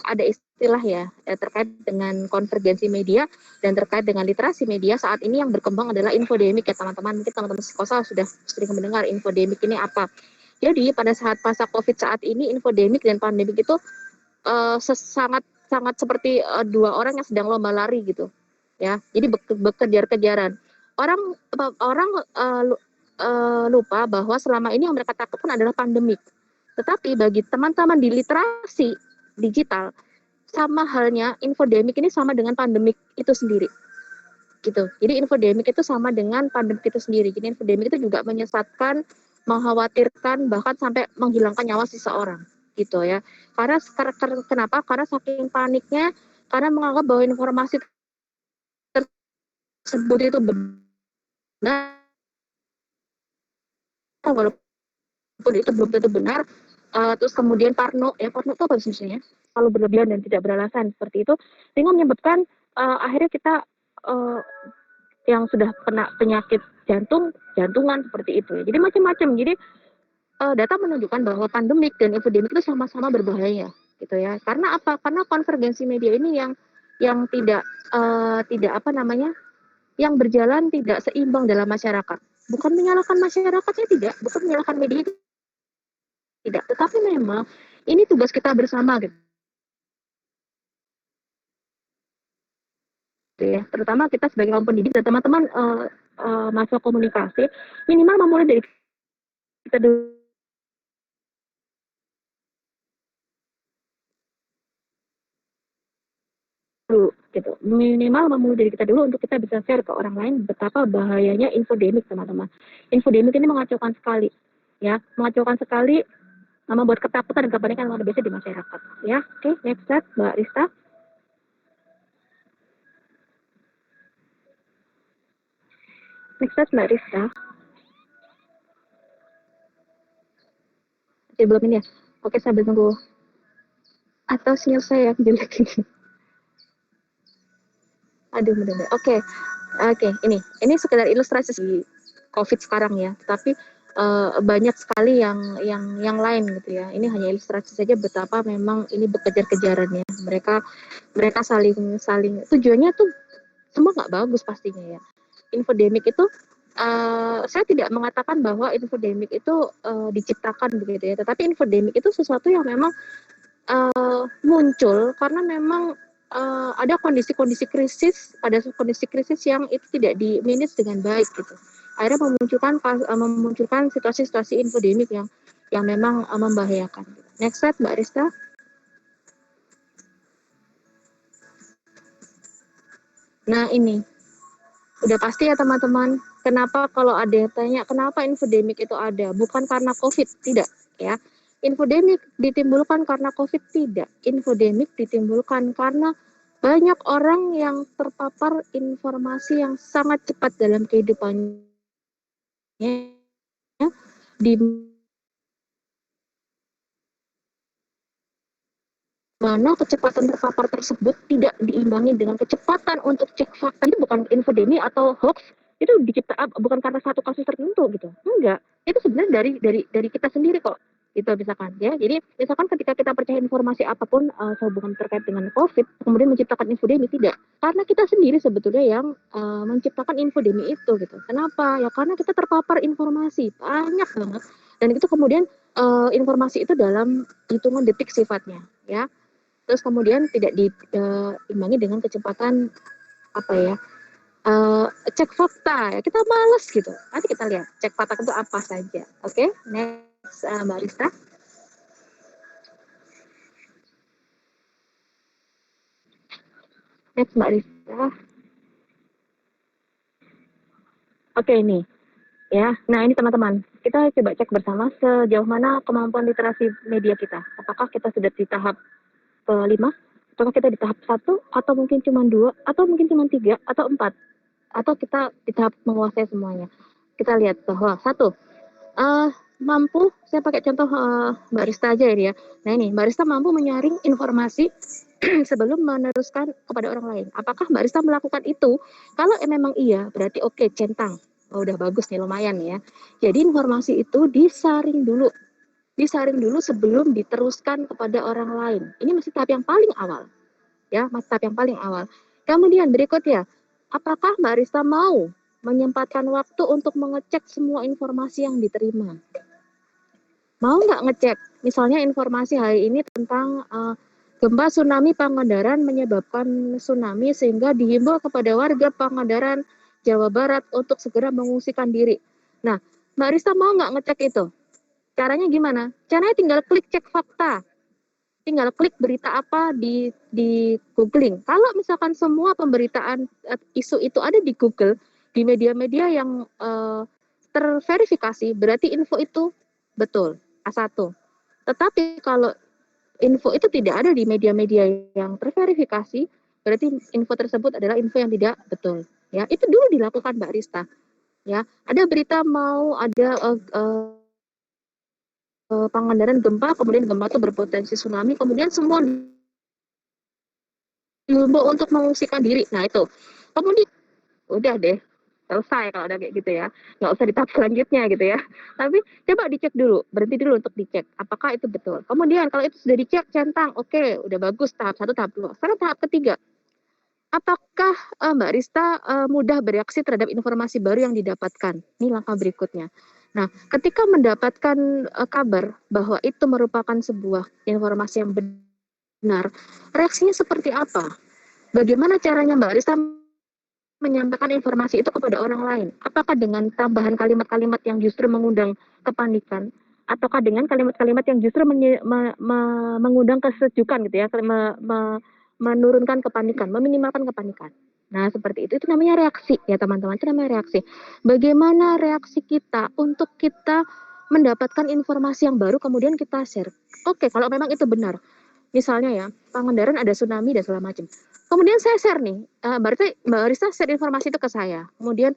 ada istilah ya terkait dengan konvergensi media dan terkait dengan literasi media. Saat ini yang berkembang adalah infodemik ya teman-teman. Mungkin teman-teman psikosa sudah sering mendengar infodemik ini apa. Jadi pada saat masa COVID saat ini, infodemik dan pandemik itu sangat seperti dua orang yang sedang lomba lari gitu. Ya, jadi berkejar-kejaran. Orang lupa bahwa selama ini yang mereka takutkan adalah pandemik. Tetapi bagi teman-teman di literasi digital, sama halnya infodemik ini sama dengan pandemik itu sendiri. Gitu. Jadi infodemik itu sama dengan pandemik itu sendiri. Jadi infodemik itu juga menyesatkan, mengkhawatirkan, bahkan sampai menghilangkan nyawa seseorang. Gitu ya. Karena kenapa? Karena saking paniknya, karena menganggap bahwa informasi tersebut itu benar, walaupun itu belum tentu benar. Terus kemudian parno itu apa sebenarnya? Kalau berlebihan dan tidak beralasan seperti itu, sehingga menyebabkan akhirnya kita yang sudah kena penyakit jantungan seperti itu. Jadi macam-macam. Jadi data menunjukkan bahwa pandemik dan epidemik itu sama-sama berbahaya, gitu ya. Karena apa? Karena konvergensi media ini yang tidak apa namanya, yang berjalan tidak seimbang dalam masyarakat. Bukan menyalahkan masyarakatnya, tidak, bukan menyalahkan media, tidak. Tetapi memang ini tugas kita bersama, gitu ya. Terutama kita sebagai kaum pendidik dan teman-teman mahasiswa komunikasi, minimal memulai dari kita dulu, gitu. Minimal memulai dari kita dulu untuk kita bisa share ke orang lain betapa bahayanya infodemik, teman-teman. Infodemik ini mengacaukan sekali, ya, mengacaukan sekali, membuat ketakutan dan kepanikan luar biasa di masyarakat, ya. Oke, next slide, Mbak Rista. Next slide, Mbak Rista. Belum ini ya? Oke, saya tunggu. Atau sinyal saya yang jelek ini. Aduh, benar-benar. Oke, ini sekedar ilustrasi di COVID sekarang ya. Tapi banyak sekali yang lain gitu ya. Ini hanya ilustrasi saja betapa memang ini berkejar-kejaran ya. Mereka saling tujuannya tuh semua nggak bagus pastinya ya. Infodemik itu saya tidak mengatakan bahwa infodemik itu diciptakan begitu ya. Tetapi infodemik itu sesuatu yang memang muncul karena memang ada kondisi-kondisi krisis, yang itu tidak di-manage dengan baik gitu. Akhirnya memunculkan situasi-situasi infodemik yang memang membahayakan. Next slide, Mbak Rista. Nah, ini udah pasti ya teman-teman. Kenapa kalau ada yang tanya kenapa infodemik itu ada? Bukan karena COVID, tidak ya. Infodemik ditimbulkan karena COVID, tidak. Infodemik ditimbulkan karena banyak orang yang terpapar informasi yang sangat cepat dalam kehidupannya, di mana kecepatan terpapar tersebut tidak diimbangi dengan kecepatan untuk cek fakta. Ini bukan infodemi atau hoax, itu dicipta bukan karena satu kasus tertentu gitu, enggak, itu sebenarnya dari kita sendiri kok, itu misalkan ya. Jadi misalkan ketika kita percaya informasi apapun sehubungan terkait dengan COVID kemudian menciptakan infodemi, tidak, karena kita sendiri sebetulnya yang menciptakan infodemi itu gitu. Kenapa? Ya karena kita terpapar informasi banyak banget dan itu kemudian informasi itu dalam hitungan detik sifatnya ya. Terus kemudian tidak diimbangi dengan kecepatan apa ya, cek fakta ya, kita males gitu. Nanti kita lihat cek fakta itu apa saja. Oke, next Mbak Rista. Next Mbak Rista. Oke, ini ya. Nah, ini teman-teman, kita coba cek bersama sejauh mana kemampuan literasi media kita. Apakah kita sudah di tahap 5, apakah kita di tahap 1, atau mungkin cuma 2, atau mungkin cuma 3, atau 4, atau kita di tahap menguasai semuanya. Kita lihat bahwa 1, mampu, saya pakai contoh Mbak Rista aja ini ya. Nah ini, Mbak Rista mampu menyaring informasi sebelum meneruskan kepada orang lain. Apakah Mbak Rista melakukan itu? Kalau memang iya, berarti oke, centang. Oh, udah bagus nih, lumayan ya. Jadi informasi itu disaring dulu sebelum diteruskan kepada orang lain. Ini masih tahap yang paling awal, ya, masih tahap yang paling awal. Kemudian berikutnya, apakah Mbak Rista mau menyempatkan waktu untuk mengecek semua informasi yang diterima? Mau nggak ngecek? Misalnya informasi hari ini tentang gempa tsunami Pangandaran menyebabkan tsunami sehingga dihimbau kepada warga Pangandaran, Jawa Barat untuk segera mengungsikan diri. Nah, Mbak Rista mau nggak ngecek itu? Caranya gimana? Caranya tinggal klik cek fakta. Tinggal klik berita apa di googling. Kalau misalkan semua pemberitaan isu itu ada di Google, di media-media yang terverifikasi, berarti info itu betul, A1. Tetapi kalau info itu tidak ada di media-media yang terverifikasi, berarti info tersebut adalah info yang tidak betul. Ya, itu dulu dilakukan Mbak Rista. Ya, ada berita mau ada Pangandaran gempa, kemudian gempa itu berpotensi tsunami, kemudian semua dihimbau untuk mengungsikan diri. Nah itu, kemudian udah deh selesai kalau udah kayak gitu ya, nggak usah ditahap selanjutnya gitu ya. Tapi coba dicek dulu, berhenti dulu untuk dicek apakah itu betul. Kemudian kalau itu sudah dicek centang, oke, udah bagus tahap 1, tahap 2. Sekarang tahap ketiga, apakah Mbak Rista mudah bereaksi terhadap informasi baru yang didapatkan? Ini langkah berikutnya. Nah, ketika mendapatkan kabar bahwa itu merupakan sebuah informasi yang benar, reaksinya seperti apa? Bagaimana caranya Mbak Rista menyampaikan informasi itu kepada orang lain? Apakah dengan tambahan kalimat-kalimat yang justru mengundang kepanikan? Ataukah dengan kalimat-kalimat yang justru mengundang kesejukan gitu ya, menurunkan kepanikan, meminimalkan kepanikan. Nah, seperti itu namanya reaksi ya teman-teman, itu namanya reaksi. Bagaimana reaksi kita untuk kita mendapatkan informasi yang baru kemudian kita share. Oke, kalau memang itu benar. Misalnya ya, Pangandaran ada tsunami dan segala macam. Kemudian saya share nih, berarti Mbak Rista share informasi itu ke saya. Kemudian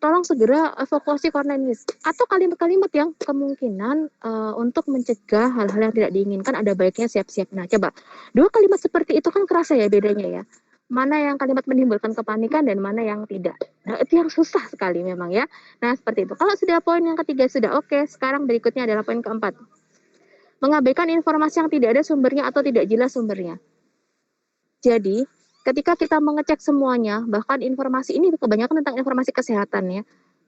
tolong segera evakuasi Cornelius. Atau kalimat-kalimat yang kemungkinan untuk mencegah hal-hal yang tidak diinginkan ada baiknya siap-siap. Nah, coba. Dua kalimat seperti itu kan kerasa ya bedanya ya. Mana yang kalimat menimbulkan kepanikan dan mana yang tidak. Nah, itu yang susah sekali memang ya. Nah, seperti itu. Kalau sudah poin yang ketiga sudah oke, sekarang berikutnya adalah poin keempat. Mengabaikan informasi yang tidak ada sumbernya atau tidak jelas sumbernya. Jadi, ketika kita mengecek semuanya, bahkan informasi ini kebanyakan tentang informasi kesehatan ya.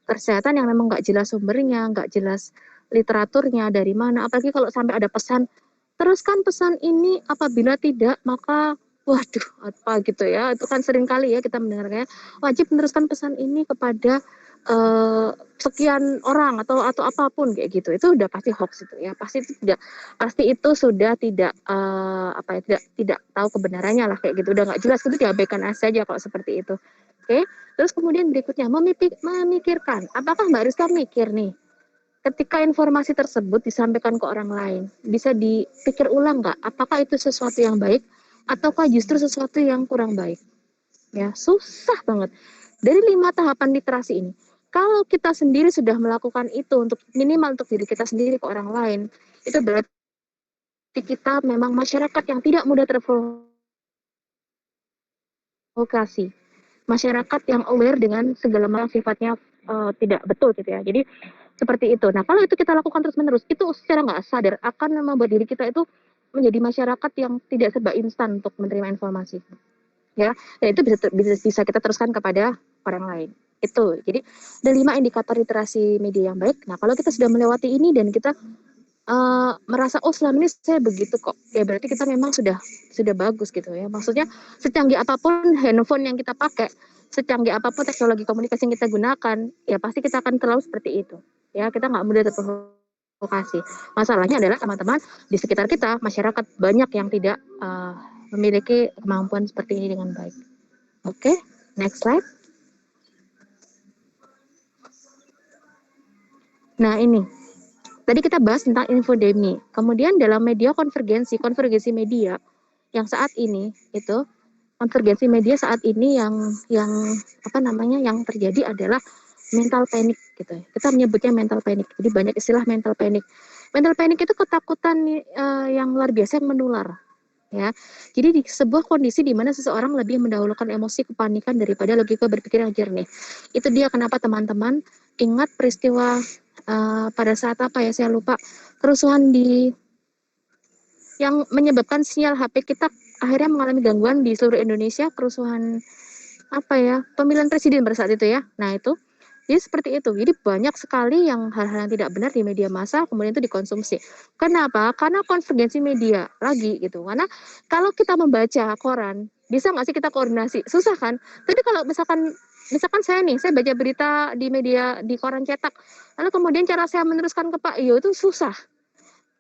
Kesehatan yang memang nggak jelas sumbernya, nggak jelas literaturnya dari mana. Apalagi kalau sampai ada pesan, teruskan pesan ini, apabila tidak, maka waduh, apa gitu ya. Itu kan sering kali ya kita mendengarnya, wajib meneruskan pesan ini kepada sekian orang atau apapun kayak gitu. Itu udah pasti hoax itu ya. Pasti itu sudah tidak tidak tahu kebenarannya lah kayak gitu. Udah nggak jelas, itu diabaikan saja kalau seperti itu. Oke. Terus kemudian berikutnya memikirkan. Apakah Mbak Rizka mikir nih, ketika informasi tersebut disampaikan ke orang lain, bisa dipikir ulang nggak? Apakah itu sesuatu yang baik ataukah justru sesuatu yang kurang baik? Ya, susah banget. Dari 5 tahapan literasi ini, kalau kita sendiri sudah melakukan itu untuk minimal untuk diri kita sendiri ke orang lain, itu berarti kita memang masyarakat yang tidak mudah terprovokasi. Masyarakat yang aware dengan segala macam sifatnya tidak betul gitu ya. Jadi seperti itu. Nah, kalau itu kita lakukan terus-menerus, itu secara nggak sadar akan membuat diri kita itu menjadi masyarakat yang tidak serba instan untuk menerima informasi. Ya, dan itu bisa kita teruskan kepada orang lain. Itu. Jadi ada 5 indikator literasi media yang baik. Nah, kalau kita sudah melewati ini dan kita merasa oh selama ini saya begitu kok, ya berarti kita memang sudah bagus gitu ya. Maksudnya secanggih apapun handphone yang kita pakai, secanggih apapun teknologi komunikasi yang kita gunakan, ya pasti kita akan terlalu seperti itu. Ya, kita nggak mudah terprovokasi. Masalahnya adalah teman-teman di sekitar kita, masyarakat banyak yang tidak memiliki kemampuan seperti ini dengan baik. Oke, next slide. Nah ini, tadi kita bahas tentang infodemi. Kemudian dalam media konvergensi media yang saat ini itu konvergensi media saat ini yang terjadi adalah mental panic gitu ya. Kita menyebutnya mental panic. Jadi banyak istilah mental panic. Mental panic itu ketakutan yang luar biasa yang menular. Ya, jadi di sebuah kondisi di mana seseorang lebih mendahulukan emosi kepanikan daripada logika berpikir yang jernih. Itu dia kenapa teman-teman ingat peristiwa pada saat apa ya, saya lupa, kerusuhan yang menyebabkan sinyal HP kita akhirnya mengalami gangguan di seluruh Indonesia, kerusuhan pemilihan presiden pada saat itu ya. Nah itu, jadi seperti itu. Jadi banyak sekali hal-hal yang tidak benar di media massa kemudian itu dikonsumsi. Kenapa? Karena konvergensi media lagi gitu. Karena kalau kita membaca koran, bisa nggak sih kita koordinasi? Susah kan? Tapi kalau misalkan saya baca berita di media, di koran cetak, lalu kemudian cara saya meneruskan ke Pak Iyo itu susah.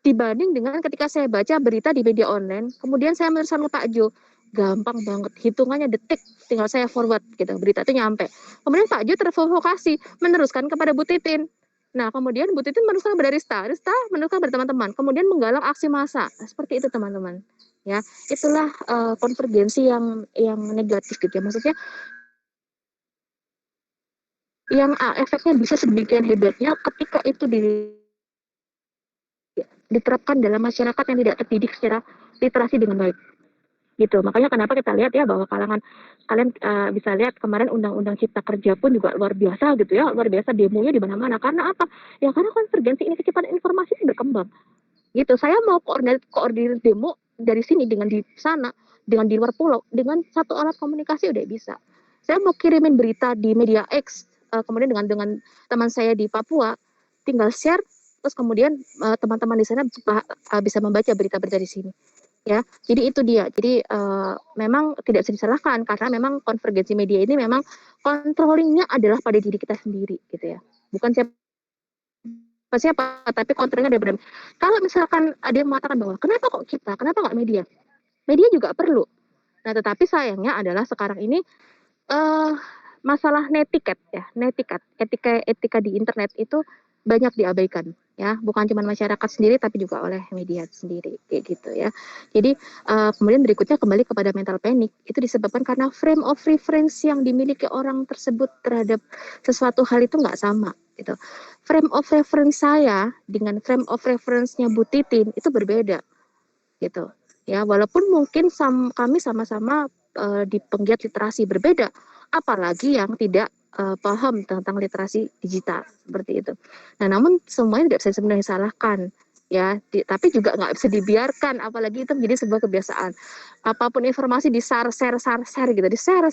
Dibanding dengan ketika saya baca berita di media online, kemudian saya meneruskan ke Pak Jo, gampang banget, hitungannya detik, tinggal saya forward gitu, berita itu nyampe. Kemudian Pak Jo terprovokasi, meneruskan kepada Bu Titin. Nah, kemudian Bu Titin meneruskan kepada Rista meneruskan kepada teman-teman, kemudian menggalang aksi massa. Nah, seperti itu teman-teman. ya. Itulah konvergensi yang negatif gitu ya. Maksudnya yang efeknya bisa sedemikian hebatnya ketika itu diterapkan dalam masyarakat yang tidak terdidik secara literasi dengan baik gitu. Makanya kenapa kita lihat ya bahwa kalangan kalian bisa lihat kemarin undang-undang cipta kerja pun juga luar biasa gitu ya, luar biasa demonya di mana-mana. Karena apa? Ya karena konvergensi ini kecepatan informasi berkembang gitu. Saya mau koordinir demo dari sini dengan di sana, dengan di luar pulau, dengan satu alat komunikasi udah bisa. Saya mau kirimin berita di media X, kemudian dengan teman saya di Papua, tinggal share, terus kemudian teman-teman di sana bisa membaca berita-berita di sini. Ya, jadi itu dia. Jadi memang tidak bisa disalahkan karena memang konvergensi media ini memang controllingnya adalah pada diri kita sendiri, gitu ya. Bukan siapa, tapi kontrolnya ada benar. Kalau misalkan ada yang mengatakan bahwa kenapa kok kita, kenapa nggak media? Media juga perlu. Nah, tetapi sayangnya adalah sekarang ini uh, masalah netiket ya, etika di internet itu banyak diabaikan ya, bukan cuma masyarakat sendiri tapi juga oleh media sendiri kayak gitu ya. Jadi kemudian berikutnya kembali kepada mental panic, itu disebabkan karena frame of reference yang dimiliki orang tersebut terhadap sesuatu hal itu nggak sama gitu. Frame of reference saya dengan frame of reference-nya Bu Titin itu berbeda gitu ya, walaupun mungkin kami sama-sama di penggiat literasi berbeda, apalagi yang tidak paham tentang literasi digital seperti itu. Nah, namun semuanya tidak bisa sebenarnya disalahkan ya, tapi juga nggak bisa dibiarkan, apalagi itu menjadi sebuah kebiasaan. Apapun informasi share gitu, share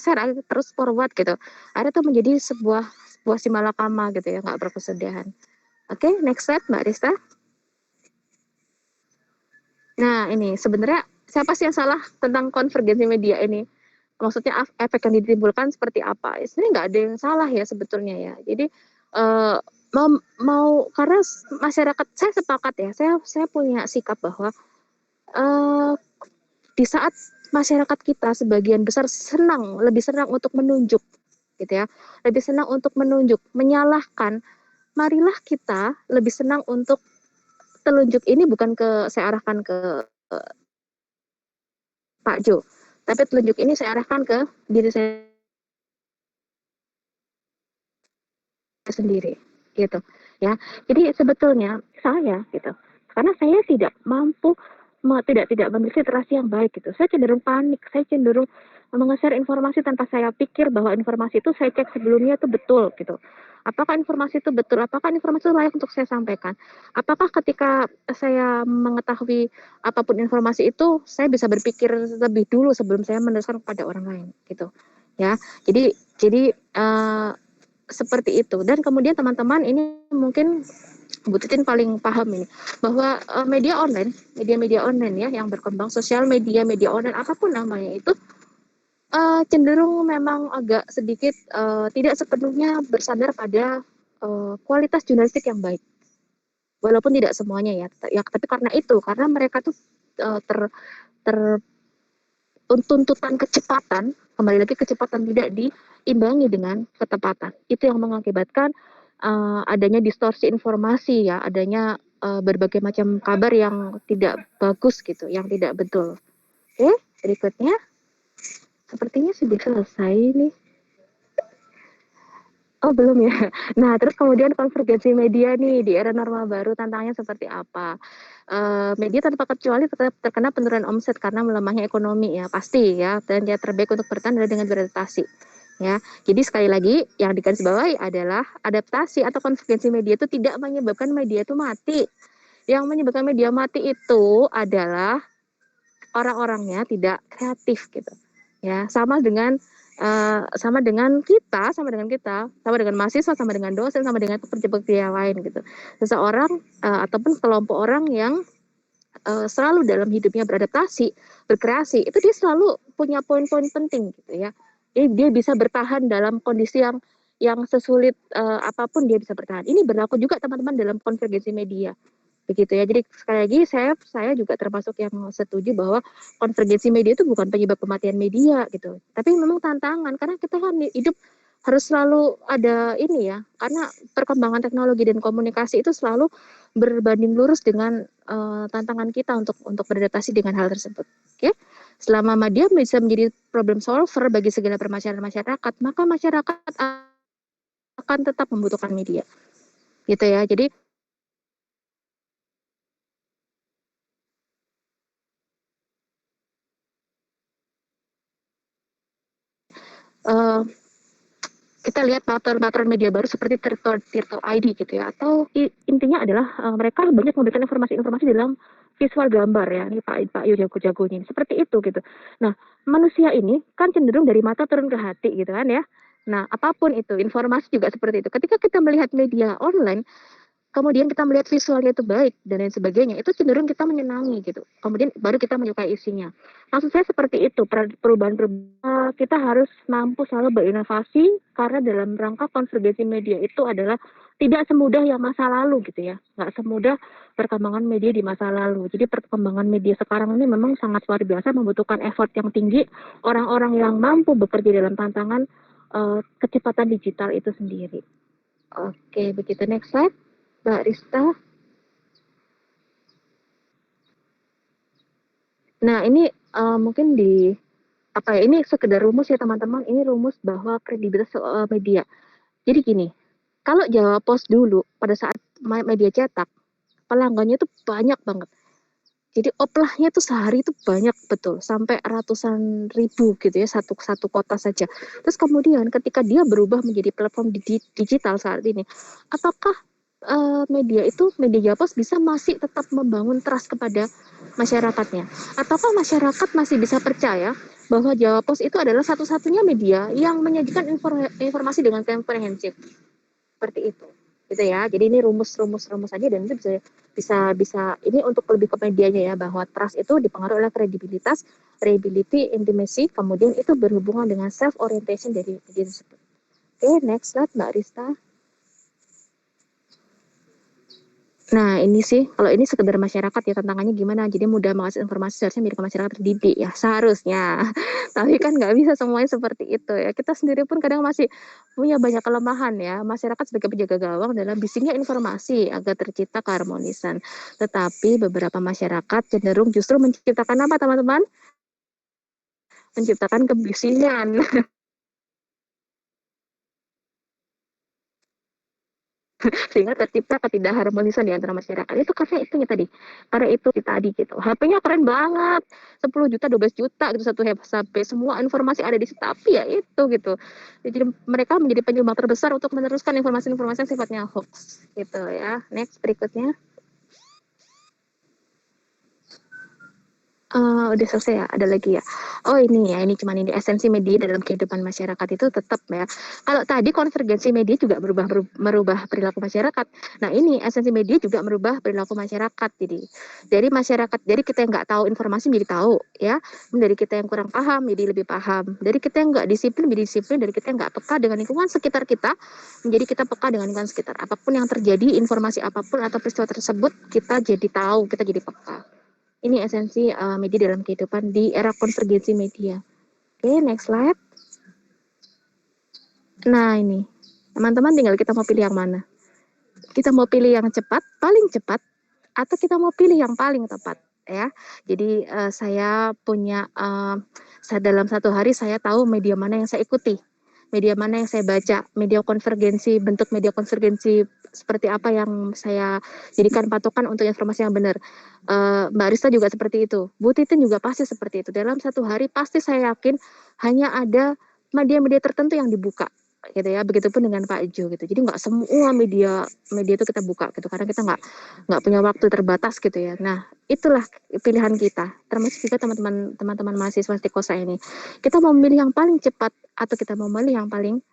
terus forward gitu. Ada tuh menjadi sebuah simalakama gitu ya, nggak berkesudahan. Oke, next slide Mbak Rista. Nah, ini sebenarnya siapa sih yang salah tentang konvergensi media ini? Maksudnya efek yang ditimbulkan seperti apa? Sebenarnya nggak ada yang salah ya sebetulnya ya. Jadi mau karena masyarakat, saya sepakat ya. Saya punya sikap bahwa di saat masyarakat kita sebagian besar lebih senang untuk menunjuk, gitu ya, lebih senang untuk menunjuk, menyalahkan. Marilah kita lebih senang untuk telunjuk ini bukan saya arahkan ke Pak Jo, tapi telunjuk ini saya arahkan ke diri saya sendiri gitu ya. Jadi sebetulnya saya gitu, karena saya tidak mampu tidak memiliki literasi yang baik gitu, saya cenderung panik, saya cenderung meng-share informasi tanpa saya pikir bahwa informasi itu saya cek sebelumnya itu betul gitu. Apakah informasi itu betul? Apakah informasi itu layak untuk saya sampaikan? Apakah ketika saya mengetahui apapun informasi itu, saya bisa berpikir lebih dulu sebelum saya meneruskan kepada orang lain gitu ya. Jadi seperti itu. Dan kemudian teman-teman ini mungkin Bu Titin paling paham ini bahwa media online ya yang berkembang, sosial media online apapun namanya itu cenderung memang agak sedikit tidak sepenuhnya bersandar pada kualitas jurnalistik yang baik. Walaupun tidak semuanya ya, tapi karena mereka tuh ter tuntutan kecepatan, kembali lagi kecepatan tidak diimbangi dengan ketepatan. Itu yang mengakibatkan adanya distorsi informasi ya, adanya berbagai macam kabar yang tidak bagus gitu, yang tidak betul. Oke, berikutnya sepertinya sudah selesai nih. Oh belum ya. Nah terus kemudian konvergensi media nih di era normal baru, tantangannya seperti apa? Media tanpa kecuali terkena penurunan omset karena melemahnya ekonomi ya pasti ya, dan yang terbaik untuk bertahan adalah dengan beradaptasi ya. Jadi sekali lagi yang digarisbawahi adalah adaptasi atau konvergensi media itu tidak menyebabkan media itu mati. Yang menyebabkan media mati itu adalah orang-orangnya tidak kreatif gitu ya, sama dengan kita, sama dengan mahasiswa, sama dengan dosen, sama dengan pekerja-pekerja yang lain gitu. Seseorang ataupun kelompok orang yang selalu dalam hidupnya beradaptasi, berkreasi, itu dia selalu punya poin-poin penting gitu ya. Dia bisa bertahan dalam kondisi yang sesulit apapun, dia bisa bertahan. Ini berlaku juga teman-teman dalam konvergensi media. Begitu ya. Jadi sekali lagi saya juga termasuk yang setuju bahwa konvergensi media itu bukan penyebab kematian media gitu. Tapi memang tantangan karena kita kan hidup harus selalu ada ini ya, karena perkembangan teknologi dan komunikasi itu selalu berbanding lurus dengan tantangan kita untuk beradaptasi dengan hal tersebut. Oke, selama media bisa menjadi problem solver bagi segala permasalahan masyarakat, maka masyarakat akan tetap membutuhkan media, gitu ya. Jadi uh, kita lihat patron media baru seperti Tirto ID gitu ya, atau intinya adalah mereka banyak memberikan informasi-informasi dalam visual gambar ya, ini Pak Yu jago-jagonya seperti itu gitu. Nah, manusia ini kan cenderung dari mata turun ke hati gitu kan ya. Nah, apapun itu, informasi juga seperti itu. Ketika kita melihat media online, kemudian kita melihat visualnya itu baik dan lain sebagainya, itu cenderung kita menyenangi gitu. Kemudian baru kita menyukai isinya. Maksud saya seperti itu, perubahan-perubahan kita harus mampu selalu berinovasi karena dalam rangka konvergensi media itu adalah tidak semudah yang masa lalu gitu ya. Nggak semudah perkembangan media di masa lalu. Jadi perkembangan media sekarang ini memang sangat luar biasa, membutuhkan effort yang tinggi, orang-orang yang mampu bekerja dalam tantangan kecepatan digital itu sendiri. Oke, begitu. Next slide. Mbak Rista. Nah, ini mungkin ini sekedar rumus ya teman-teman. Ini rumus bahwa kredibilitas media. Jadi gini, kalau Jawa Pos dulu pada saat media cetak, pelanggannya itu banyak banget. Jadi oplahnya tuh sehari itu banyak betul, sampai ratusan ribu gitu ya, satu kota saja. Terus kemudian ketika dia berubah menjadi platform digital saat ini, apakah media Jawa Pos bisa masih tetap membangun trust kepada masyarakatnya? Ataukah masyarakat masih bisa percaya bahwa Jawa Pos itu adalah satu-satunya media yang menyajikan informasi dengan komprehensif? Seperti itu. Gitu ya. Jadi ini rumus aja, dan itu bisa ini untuk lebih ke medianya ya, bahwa trust itu dipengaruhi oleh kredibilitas, reliability, intimacy, kemudian itu berhubungan dengan self orientation dari media tersebut. Oke, next slide Mbak Rista. Nah, ini sih, kalau ini sekedar masyarakat ya, tantangannya gimana? Jadi mudah mengakses informasi, seharusnya milik masyarakat terdidik ya, seharusnya. Tapi kan nggak bisa semuanya seperti itu ya. Kita sendiri pun kadang masih punya banyak kelemahan ya. Masyarakat sebagai penjaga gawang dalam bisingnya informasi agar tercipta keharmonisan. Tetapi beberapa masyarakat cenderung justru menciptakan apa teman-teman? Menciptakan kebisingan. Sehingga tercipta ketidakharmonisan di antara masyarakat. Itu karena itunya tadi, karena itu tadi gitu. HP-nya keren banget, 10 juta, 12 juta gitu satu HP, semua informasi ada di situ, tapi ya itu gitu. Jadi mereka menjadi penyumbang terbesar untuk meneruskan informasi-informasi yang sifatnya hoax gitu ya. Next, berikutnya. Udah selesai ya? Ada lagi ya? Oh ini ya, ini cuman ini esensi media dalam kehidupan masyarakat itu tetap ya. Kalau tadi konvergensi media juga merubah perilaku masyarakat. Nah ini esensi media juga merubah perilaku masyarakat. Jadi dari masyarakat, dari kita yang nggak tahu informasi menjadi tahu ya. Dari kita yang kurang paham jadi lebih paham. Dari kita yang nggak disiplin menjadi disiplin. Dari kita yang nggak peka dengan lingkungan sekitar kita menjadi kita peka dengan lingkungan sekitar. Apapun yang terjadi, informasi apapun atau peristiwa tersebut, kita jadi tahu, kita jadi peka. Ini esensi media dalam kehidupan di era konvergensi media. Oke, next slide. Nah, ini. Teman-teman tinggal kita mau pilih yang mana. Kita mau pilih yang cepat, paling cepat, atau kita mau pilih yang paling tepat. Ya, jadi saya punya dalam satu hari saya tahu media mana yang saya ikuti, media mana yang saya baca, media konvergensi, bentuk media konvergensi seperti apa yang saya jadikan patokan untuk informasi yang benar. Mbak Rista juga seperti itu, Bu Titin juga pasti seperti itu. Dalam satu hari pasti saya yakin hanya ada media-media tertentu yang dibuka gitu ya, begitupun dengan Pak Jo gitu. Jadi nggak semua media itu kita buka gitu, karena kita nggak punya waktu terbatas gitu ya. Nah itulah pilihan kita, termasuk juga teman-teman mahasiswa Stikosa ini. Kita mau memilih yang paling cepat atau kita mau memilih yang paling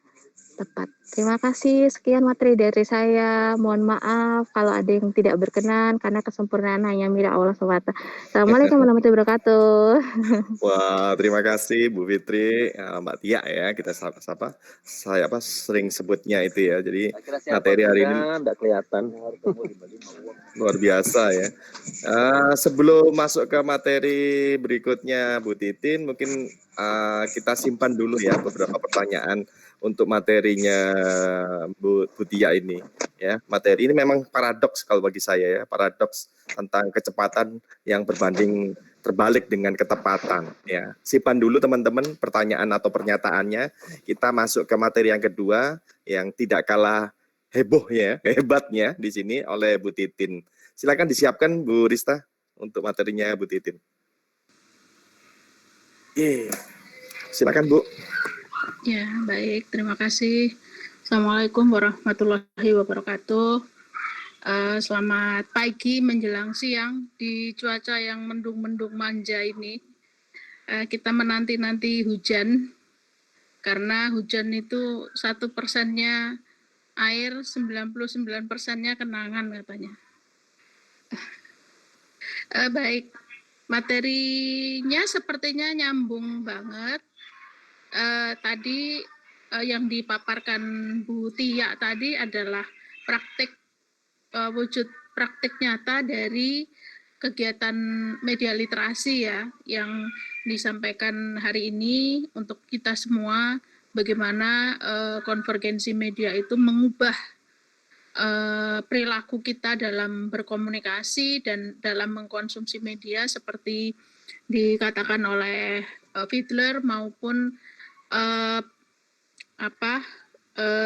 tepat. Terima kasih, sekian materi dari saya. Mohon maaf kalau ada yang tidak berkenan karena kesempurnaan hanya milik Allah SWT. Assalamualaikum warahmatullahi wabarakatuh. Wah, terima kasih Bu Fitri, Mbak Tia ya, kita sapa. Saya sering sebutnya itu ya. Jadi materi hari ini tidak kelihatan. Luar biasa ya. Sebelum masuk ke materi berikutnya Bu Titin, mungkin kita simpan dulu ya beberapa pertanyaan untuk materinya Bu Tia ini ya. Materi ini memang paradoks kalau bagi saya ya, paradoks tentang kecepatan yang berbanding terbalik dengan ketepatan ya. Simpan dulu teman-teman pertanyaan atau pernyataannya. Kita masuk ke materi yang kedua yang tidak kalah heboh ya, hebatnya di sini oleh Bu Titin. Silakan disiapkan Bu Rista untuk materinya Bu Titin. Silakan Bu. Ya, baik. Terima kasih. Assalamualaikum warahmatullahi wabarakatuh. Selamat pagi menjelang siang di cuaca yang mendung-mendung manja ini. Kita menanti-nanti hujan, karena hujan itu 1%-nya air, 99%-nya kenangan katanya. Baik, materinya sepertinya nyambung banget. Tadi yang dipaparkan Bu Tia tadi adalah praktik wujud praktik nyata dari kegiatan media literasi ya yang disampaikan hari ini untuk kita semua, bagaimana konvergensi media itu mengubah perilaku kita dalam berkomunikasi dan dalam mengkonsumsi media seperti dikatakan oleh Fiedler maupun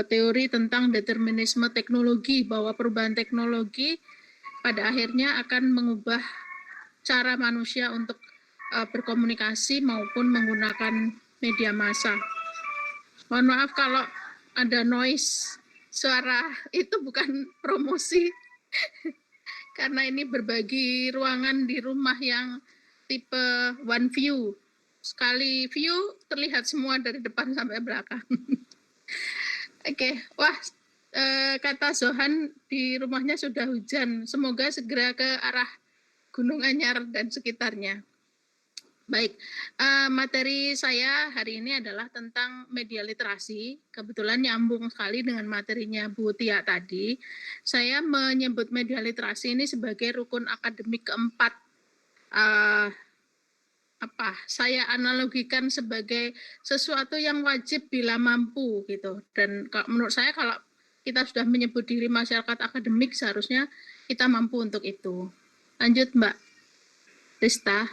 teori tentang determinisme teknologi, bahwa perubahan teknologi pada akhirnya akan mengubah cara manusia untuk berkomunikasi maupun menggunakan media massa. Mohon maaf kalau ada noise suara, itu bukan promosi karena ini berbagi ruangan di rumah yang tipe one view. Sekali view terlihat semua dari depan sampai belakang. Oke, wah, kata Zohan di rumahnya sudah hujan. Semoga segera ke arah Gunung Anyar dan sekitarnya. Baik, materi saya hari ini adalah tentang media literasi. Kebetulan nyambung sekali dengan materinya Bu Tia tadi. Saya menyebut media literasi ini sebagai rukun akademik keempat. Saya analogikan sebagai sesuatu yang wajib bila mampu gitu. Dan menurut saya kalau kita sudah menyebut diri masyarakat akademik, seharusnya kita mampu untuk itu. Lanjut Mbak Rista.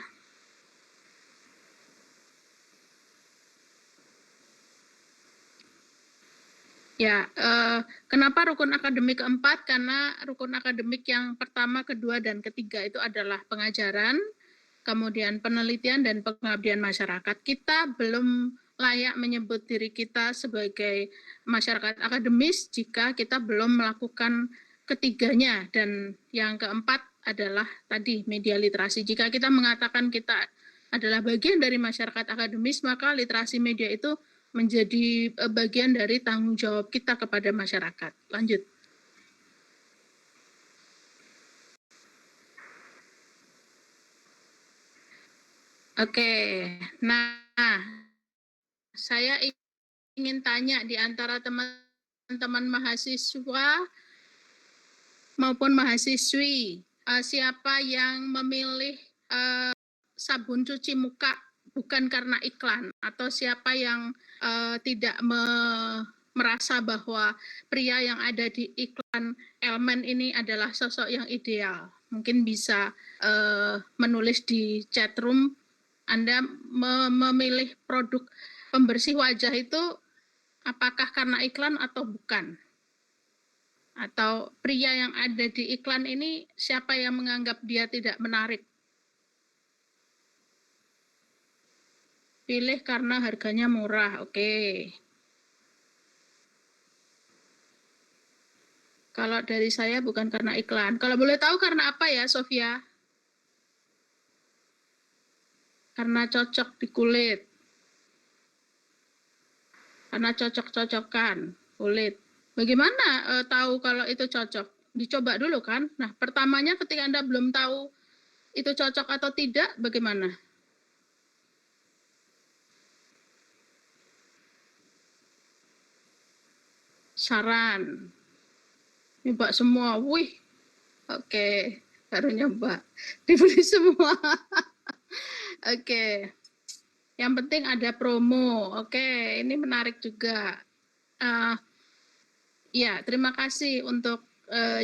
Ya, kenapa rukun akademik keempat? Karena rukun akademik yang pertama, kedua, dan ketiga itu adalah pengajaran, kemudian penelitian dan pengabdian masyarakat. Kita belum layak menyebut diri kita sebagai masyarakat akademis jika kita belum melakukan ketiganya. Dan yang keempat adalah tadi media literasi. Jika kita mengatakan kita adalah bagian dari masyarakat akademis, maka literasi media itu menjadi bagian dari tanggung jawab kita kepada masyarakat. Lanjut. Oke, nah saya ingin tanya di antara teman-teman mahasiswa maupun mahasiswi, siapa yang memilih sabun cuci muka bukan karena iklan, atau siapa yang tidak merasa bahwa pria yang ada di iklan Elmen ini adalah sosok yang ideal. Mungkin bisa menulis di chat room. Anda memilih produk pembersih wajah itu apakah karena iklan atau bukan? Atau pria yang ada di iklan ini siapa yang menganggap dia tidak menarik? Pilih karena harganya murah, oke. Kalau dari saya bukan karena iklan. Kalau boleh tahu karena apa ya, Sofia? Karena cocok di kulit. Karena cocok-cocokan kulit. Bagaimana tahu kalau itu cocok? Dicoba dulu kan? Nah, pertamanya ketika Anda belum tahu itu cocok atau tidak, bagaimana? Saran. Nyoba semua. Wih, oke. Baru nyoba. Dibeli semua. Oke. Yang penting ada promo. Oke, ini menarik juga. Ya, terima kasih untuk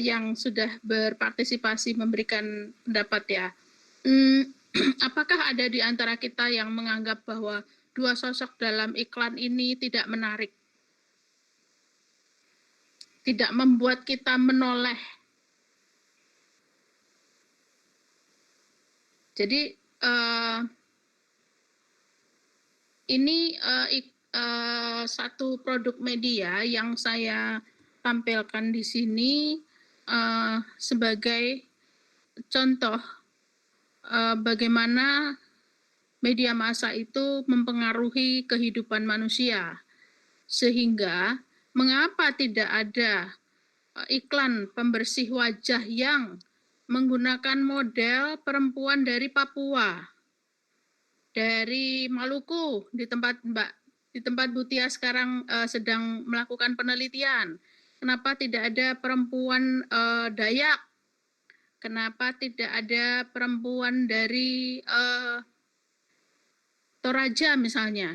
yang sudah berpartisipasi memberikan pendapat ya. Apakah ada di antara kita yang menganggap bahwa dua sosok dalam iklan ini tidak menarik, tidak membuat kita menoleh? Jadi ini satu produk media yang saya tampilkan di sini sebagai contoh bagaimana media massa itu mempengaruhi kehidupan manusia, sehingga mengapa tidak ada iklan pembersih wajah yang menggunakan model perempuan dari Papua, dari Maluku, di tempat Butia sekarang sedang melakukan penelitian. Kenapa tidak ada perempuan Dayak? Kenapa tidak ada perempuan dari Toraja misalnya?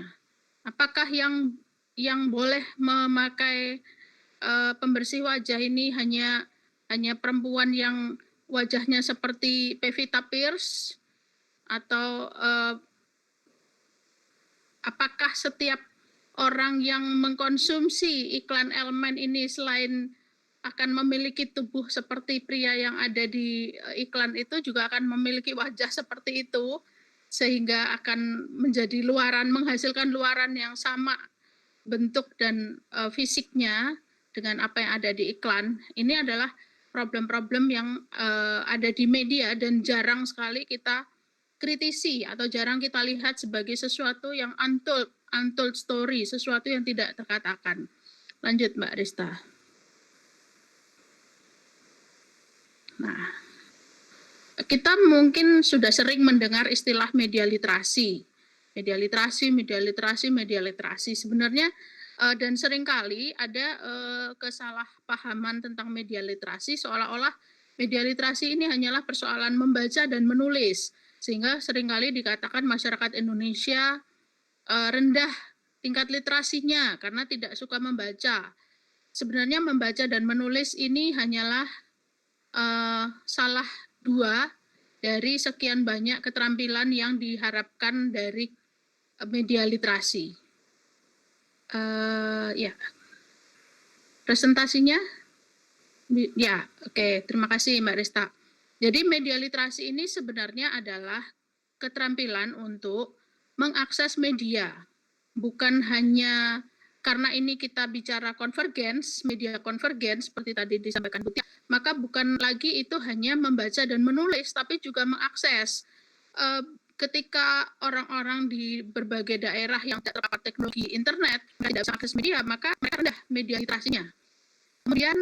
Apakah yang boleh memakai pembersih wajah ini hanya perempuan yang wajahnya seperti Pevita Pierce, atau apakah setiap orang yang mengkonsumsi iklan Elmen ini selain akan memiliki tubuh seperti pria yang ada di iklan itu juga akan memiliki wajah seperti itu, sehingga akan menjadi luaran, menghasilkan luaran yang sama bentuk dan fisiknya dengan apa yang ada di iklan. Ini adalah problem-problem yang ada di media dan jarang sekali kita kritisi atau jarang kita lihat sebagai sesuatu yang untold story, sesuatu yang tidak terkatakan. Lanjut Mbak Rista. Nah, kita mungkin sudah sering mendengar istilah media literasi. Media literasi. Sebenarnya dan seringkali ada kesalahpahaman tentang media literasi, seolah-olah media literasi ini hanyalah persoalan membaca dan menulis, sehingga seringkali dikatakan masyarakat Indonesia rendah tingkat literasinya karena tidak suka membaca. Sebenarnya membaca dan menulis ini hanyalah salah dua dari sekian banyak keterampilan yang diharapkan dari media literasi. Ya, presentasinya, ya, oke, terima kasih Mbak Rista. Jadi media literasi ini sebenarnya adalah keterampilan untuk mengakses media, bukan hanya karena ini kita bicara konvergens, media konvergens seperti tadi disampaikan Butia, maka bukan lagi itu hanya membaca dan menulis, tapi juga mengakses. Ketika orang-orang di berbagai daerah yang tidak terpapar teknologi internet, tidak bisa akses media, maka mereka rendah media literasinya. Kemudian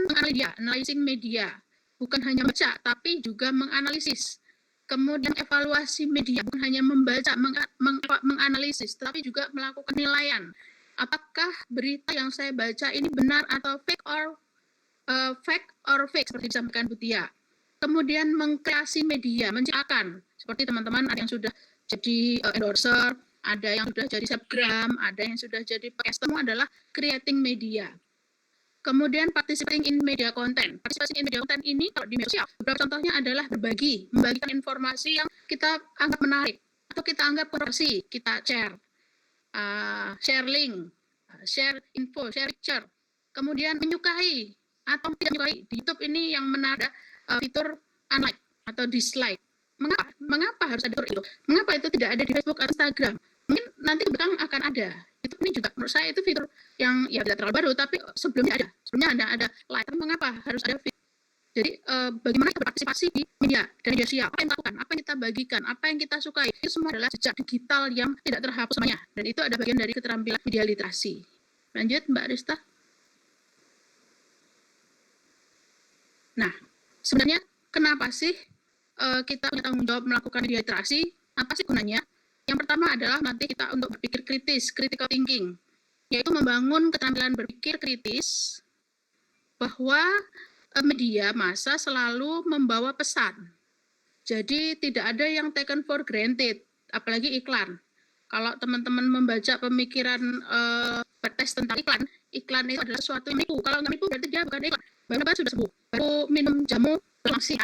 analyzing media, bukan hanya baca, tapi juga menganalisis. Kemudian evaluasi media, bukan hanya membaca, menganalisis, tapi juga melakukan penilaian. Apakah berita yang saya baca ini benar atau fake or fake seperti disampaikan Butia. Kemudian mengkreasi media, menciptakan seperti teman-teman ada yang sudah jadi endorser, ada yang sudah jadi selebgram, ada yang sudah jadi podcast, semua adalah creating media. Kemudian participating in media content. Participating in media content ini kalau di media sosial, beberapa contohnya adalah membagikan informasi yang kita anggap menarik atau kita anggap kontroversi, kita share. Share link, share info, share picture, kemudian menyukai atau tidak menyukai. Di YouTube ini yang menarik fitur unlike atau dislike. Mengapa harus ada fitur itu? Mengapa itu tidak ada di Facebook atau Instagram? Mungkin nanti ke belakang akan ada. Itu ini juga menurut saya itu fitur yang ya tidak terlalu baru, tapi sebelumnya ada like. Mengapa harus ada fitur? Jadi bagaimana kita berpartisipasi di media dan media sosial, apa yang kita lakukan, apa yang kita bagikan, apa yang kita sukai, itu semua adalah jejak digital yang tidak terhapus semuanya, dan itu ada bagian dari keterampilan media literasi. Lanjut Mbak Rista. Nah, sebenarnya kenapa sih kita punya tanggung jawab melakukan media literasi? Apa sih gunanya? Yang pertama adalah nanti kita untuk berpikir kritis, critical thinking, yaitu membangun keterampilan berpikir kritis bahwa media massa selalu membawa pesan. Jadi tidak ada yang taken for granted, apalagi iklan. Kalau teman-teman membaca pemikiran Bertes tentang iklan, iklan itu adalah suatu yang menipu. Kalau nggak menipu berarti dia bukan iklan. Baru sudah sembuh. Baru minum jamu langsing.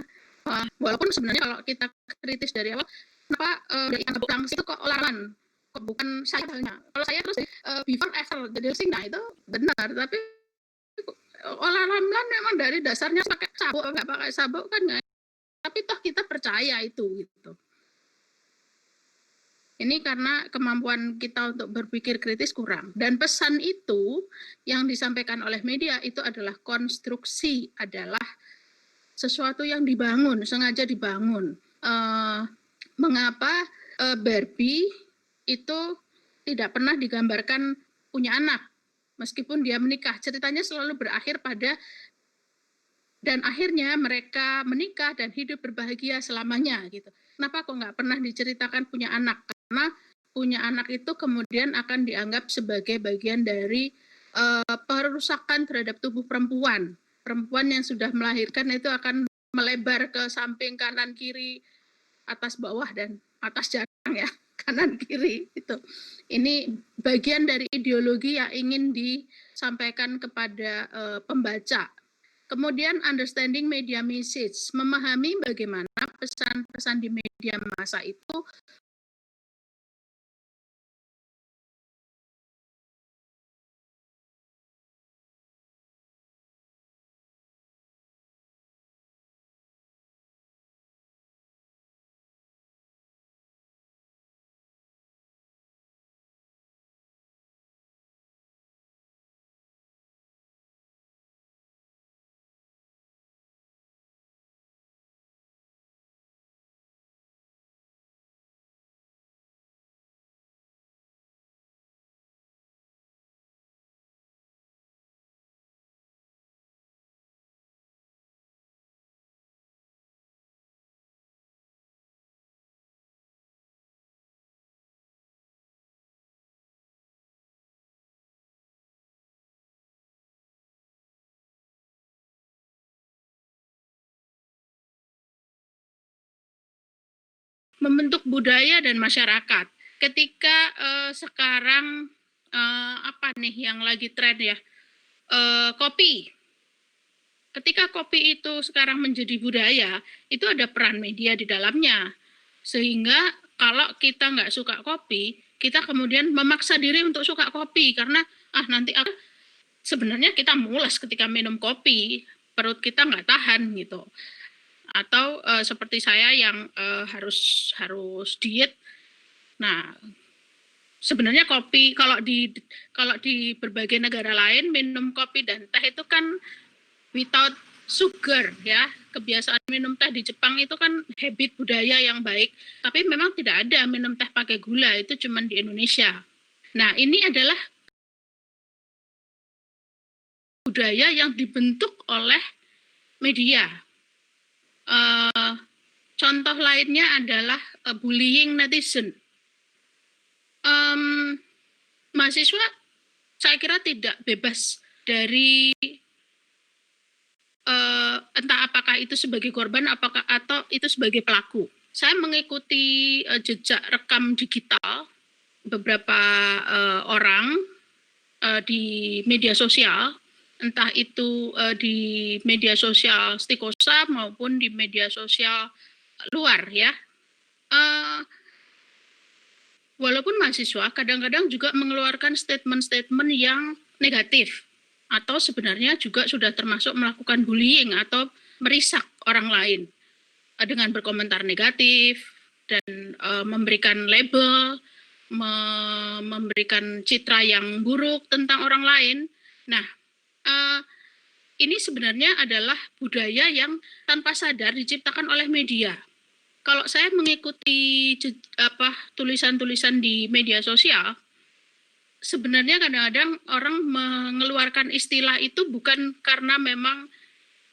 Walaupun sebenarnya kalau kita kritis dari awal, kenapa dari yang langsing itu kok olahan, kok bukan saya halnya. Kalau saya terus before after jadi langsing, nah itu benar. Tapi olahan memang dari dasarnya pakai sabuk, nggak pakai sabuk kan nggak. Tapi toh kita percaya itu gitu. Ini karena kemampuan kita untuk berpikir kritis kurang. Dan pesan itu yang disampaikan oleh media itu adalah konstruksi, adalah sesuatu yang dibangun, sengaja dibangun. Mengapa Barbie itu tidak pernah digambarkan punya anak, meskipun dia menikah. Ceritanya selalu berakhir pada dan akhirnya mereka menikah dan hidup berbahagia selamanya gitu. Kenapa kok nggak pernah diceritakan punya anak? Karena punya anak itu kemudian akan dianggap sebagai bagian dari perusakan terhadap tubuh perempuan. Perempuan yang sudah melahirkan itu akan melebar ke samping, kanan, kiri, atas, bawah, dan atas jarang ya, kanan, kiri itu. Ini bagian dari ideologi yang ingin disampaikan kepada pembaca. Kemudian understanding media message, memahami bagaimana pesan-pesan di media massa itu membentuk budaya dan masyarakat. Ketika sekarang apa nih yang lagi tren ya, kopi. Ketika kopi itu sekarang menjadi budaya, itu ada peran media di dalamnya. Sehingga kalau kita nggak suka kopi, kita kemudian memaksa diri untuk suka kopi karena nanti sebenarnya kita mules ketika minum kopi, perut kita nggak tahan gitu. Atau seperti saya yang harus diet. Nah, sebenarnya kopi kalau di berbagai negara lain minum kopi dan teh itu kan without sugar ya. Kebiasaan minum teh di Jepang itu kan habit budaya yang baik. Tapi memang tidak ada minum teh pakai gula, itu cuma di Indonesia. Nah, ini adalah budaya yang dibentuk oleh media. Contoh lainnya adalah bullying netizen. Mahasiswa saya kira tidak bebas dari entah apakah itu sebagai korban atau itu sebagai pelaku. Saya mengikuti jejak rekam digital beberapa orang di media sosial, entah itu di media sosial Stikosa maupun di media sosial luar ya. Walaupun mahasiswa kadang-kadang juga mengeluarkan statement-statement yang negatif atau sebenarnya juga sudah termasuk melakukan bullying atau merisak orang lain dengan berkomentar negatif dan memberikan label, memberikan citra yang buruk tentang orang lain. Nah, ini sebenarnya adalah budaya yang tanpa sadar diciptakan oleh media. Kalau saya mengikuti tulisan-tulisan di media sosial, sebenarnya kadang-kadang orang mengeluarkan istilah itu bukan karena memang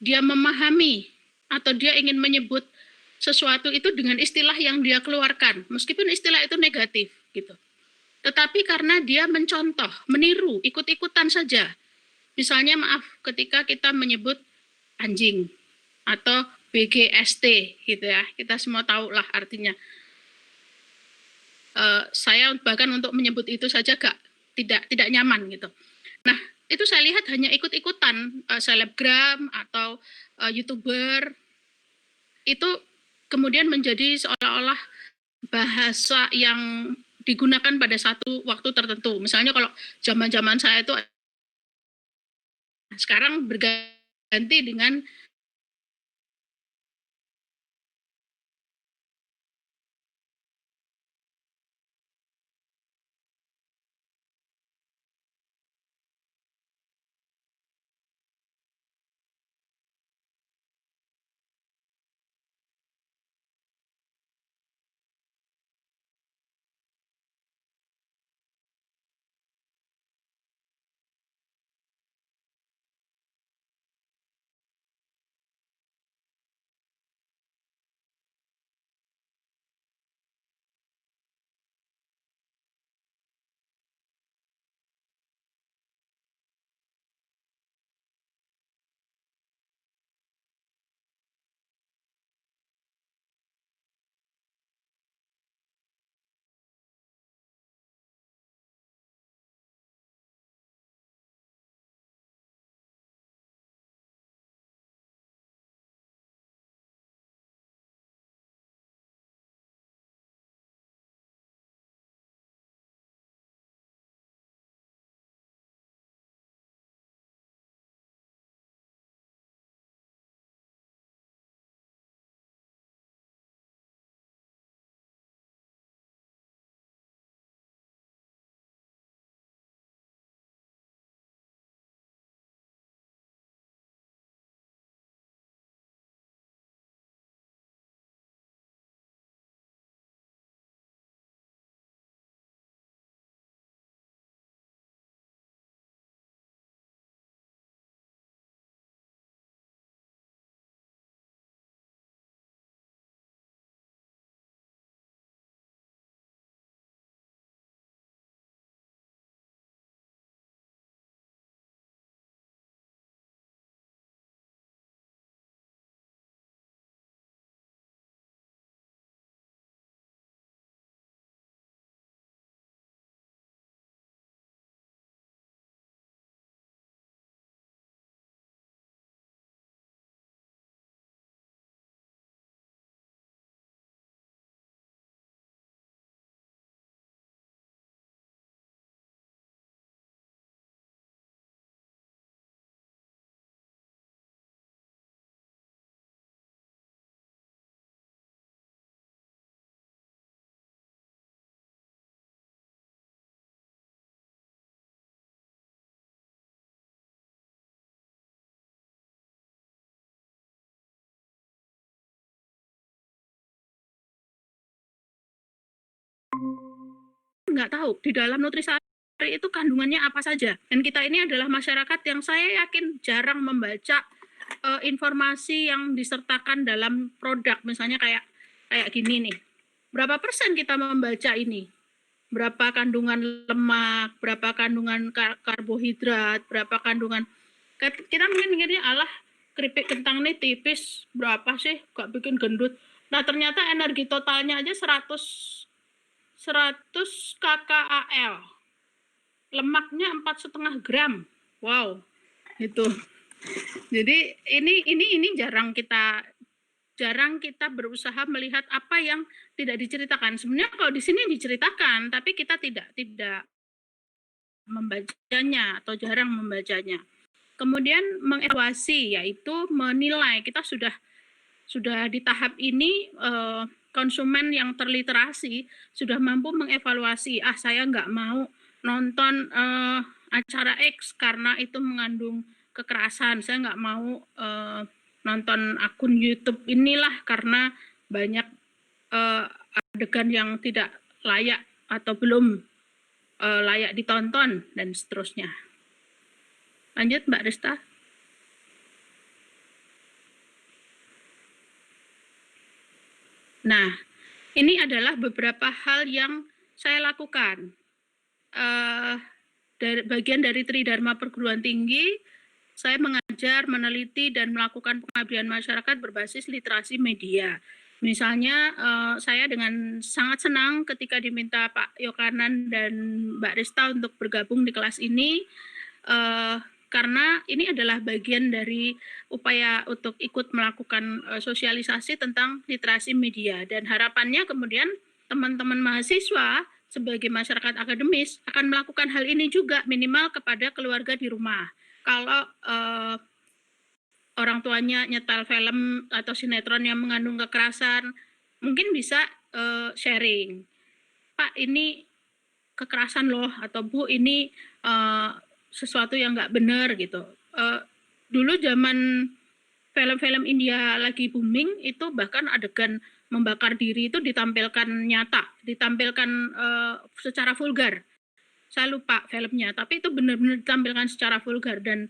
dia memahami atau dia ingin menyebut sesuatu itu dengan istilah yang dia keluarkan, meskipun istilah itu negatif gitu. Tetapi karena dia mencontoh, meniru, ikut-ikutan saja. Misalnya maaf, ketika kita menyebut anjing atau BGST gitu ya, kita semua tahu lah artinya. Saya bahkan untuk menyebut itu saja tidak nyaman gitu. Nah, itu saya lihat hanya ikut-ikutan selebgram atau YouTuber itu kemudian menjadi seolah-olah bahasa yang digunakan pada satu waktu tertentu. Misalnya kalau zaman-zaman saya itu sekarang berganti dengan nggak tahu di dalam nutrisari itu kandungannya apa saja. Dan kita ini adalah masyarakat yang saya yakin jarang membaca informasi yang disertakan dalam produk. Misalnya kayak gini nih. Berapa persen kita membaca ini? Berapa kandungan lemak, berapa kandungan karbohidrat, berapa kandungan, kita mungkin mikirnya alah keripik kentang nih tipis, berapa sih, gak bikin gendut. Nah ternyata energi totalnya aja 100 kcal, lemaknya 4,5 gram. Wow, itu. Jadi ini jarang kita berusaha melihat apa yang tidak diceritakan. Sebenarnya kalau di sini diceritakan, tapi kita tidak membacanya atau jarang membacanya. Kemudian mengevaluasi, yaitu menilai. Kita sudah di tahap ini konsumen yang terliterasi sudah mampu mengevaluasi. Saya nggak mau nonton acara X karena itu mengandung kekerasan. Saya nggak mau nonton akun YouTube inilah karena banyak adegan yang tidak layak atau belum layak ditonton dan seterusnya. Lanjut Mbak Rista. Nah, ini adalah beberapa hal yang saya lakukan. Bagian dari Tridharma Perguruan Tinggi, saya mengajar, meneliti, dan melakukan pengabdian masyarakat berbasis literasi media. Misalnya saya dengan sangat senang ketika diminta Pak Yokanan dan Mbak Rista untuk bergabung di kelas ini, karena ini adalah bagian dari upaya untuk ikut melakukan sosialisasi tentang literasi media, dan harapannya kemudian teman-teman mahasiswa sebagai masyarakat akademis akan melakukan hal ini juga, minimal kepada keluarga di rumah. Kalau orang tuanya nyetel film atau sinetron yang mengandung kekerasan, mungkin bisa sharing, Pak ini kekerasan loh, atau Bu ini sesuatu yang nggak benar gitu. Dulu zaman film-film India lagi booming, itu bahkan adegan membakar diri itu ditampilkan nyata, ditampilkan secara vulgar. Saya lupa filmnya, tapi itu benar-benar ditampilkan secara vulgar, dan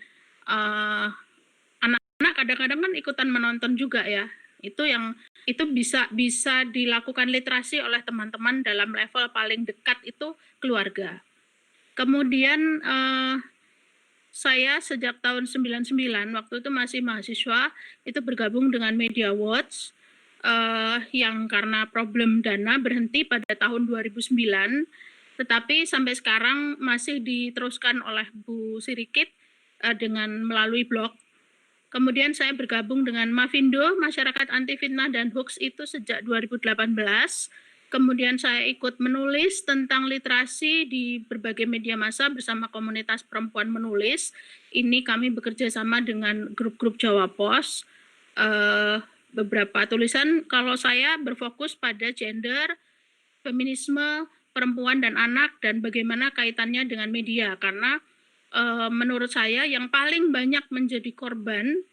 anak-anak kadang-kadang kan ikutan menonton juga ya. Itu bisa dilakukan literasi oleh teman-teman dalam level paling dekat itu keluarga. Kemudian saya sejak tahun 99 waktu itu masih mahasiswa itu bergabung dengan Media Watch yang karena problem dana berhenti pada tahun 2009, tetapi sampai sekarang masih diteruskan oleh Bu Sirikit dengan melalui blog. Kemudian saya bergabung dengan Mavindo, Masyarakat Anti Fitnah dan Hoax itu sejak 2018. Kemudian saya ikut menulis tentang literasi di berbagai media massa bersama komunitas perempuan menulis. Ini kami bekerja sama dengan grup-grup Jawa Pos. Beberapa tulisan kalau saya berfokus pada gender, feminisme, perempuan dan anak, dan bagaimana kaitannya dengan media. Karena menurut saya yang paling banyak menjadi korban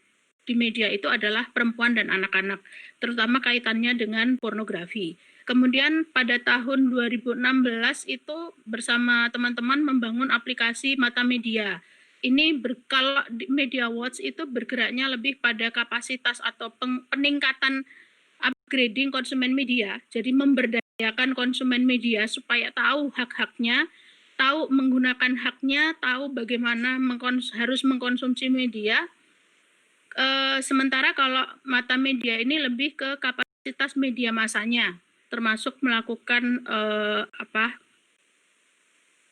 di media itu adalah perempuan dan anak-anak, terutama kaitannya dengan pornografi. Kemudian pada tahun 2016 itu bersama teman-teman membangun aplikasi Mata Media. Ini kalau Media Watch itu bergeraknya lebih pada kapasitas atau peningkatan upgrading konsumen media. Jadi memberdayakan konsumen media supaya tahu hak-haknya, tahu menggunakan haknya, tahu bagaimana harus mengkonsumsi media. Sementara kalau Mata Media ini lebih ke kapasitas media massanya, termasuk melakukan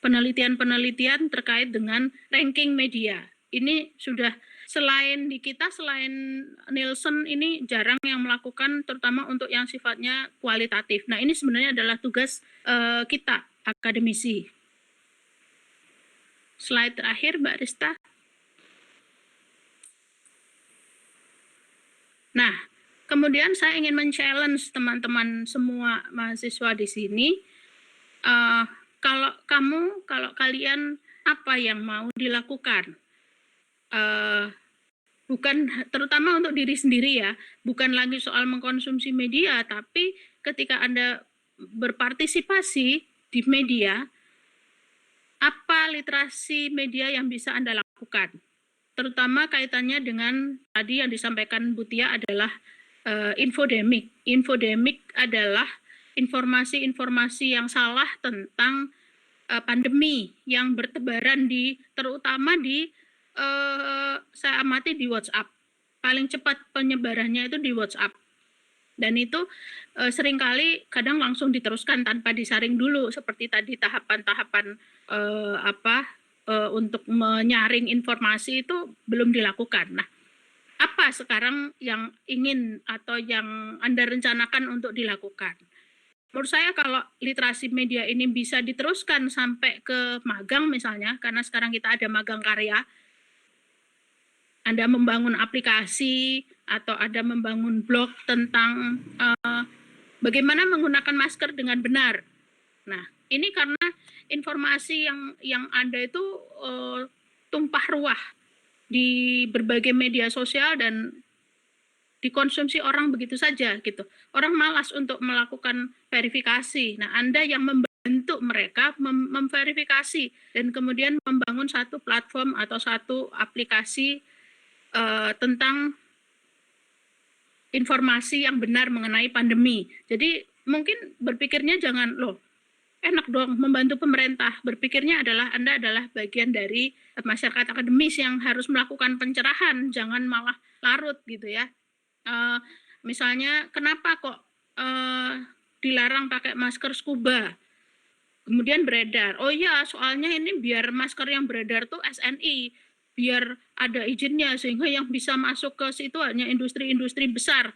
penelitian-penelitian terkait dengan ranking media. Ini sudah selain Nielsen ini jarang yang melakukan, terutama untuk yang sifatnya kualitatif. Nah, ini sebenarnya adalah tugas kita akademisi. Slide terakhir, Mbak Rista. Nah, kemudian saya ingin men-challenge teman-teman semua mahasiswa di sini. Kalau kalian apa yang mau dilakukan? Bukan terutama untuk diri sendiri ya, bukan lagi soal mengkonsumsi media, tapi ketika Anda berpartisipasi di media, apa literasi media yang bisa Anda lakukan? Terutama kaitannya dengan tadi yang disampaikan Bu Tia adalah infodemik. Infodemik adalah informasi-informasi yang salah tentang pandemi yang bertebaran terutama saya amati di WhatsApp. Paling cepat penyebarannya itu di WhatsApp. Dan itu seringkali kadang langsung diteruskan tanpa disaring dulu, seperti tadi tahapan-tahapan untuk menyaring informasi itu belum dilakukan. Nah, apa sekarang yang ingin atau yang Anda rencanakan untuk dilakukan? Menurut saya kalau literasi media ini bisa diteruskan sampai ke magang misalnya, karena sekarang kita ada magang karya, Anda membangun aplikasi atau Anda membangun blog tentang bagaimana menggunakan masker dengan benar. Nah, ini karena informasi yang ada itu tumpah ruah di berbagai media sosial dan dikonsumsi orang begitu saja gitu. Orang malas untuk melakukan verifikasi. Nah, Anda yang membantu mereka memverifikasi dan kemudian membangun satu platform atau satu aplikasi tentang informasi yang benar mengenai pandemi. Jadi mungkin berpikirnya jangan enak dong membantu pemerintah. Berpikirnya adalah Anda adalah bagian dari masyarakat akademis yang harus melakukan pencerahan, jangan malah larut gitu ya. Misalnya kenapa kok dilarang pakai masker scuba. Kemudian beredar, oh iya soalnya ini biar masker yang beredar tuh SNI, biar ada izinnya sehingga yang bisa masuk ke situ hanya industri-industri besar.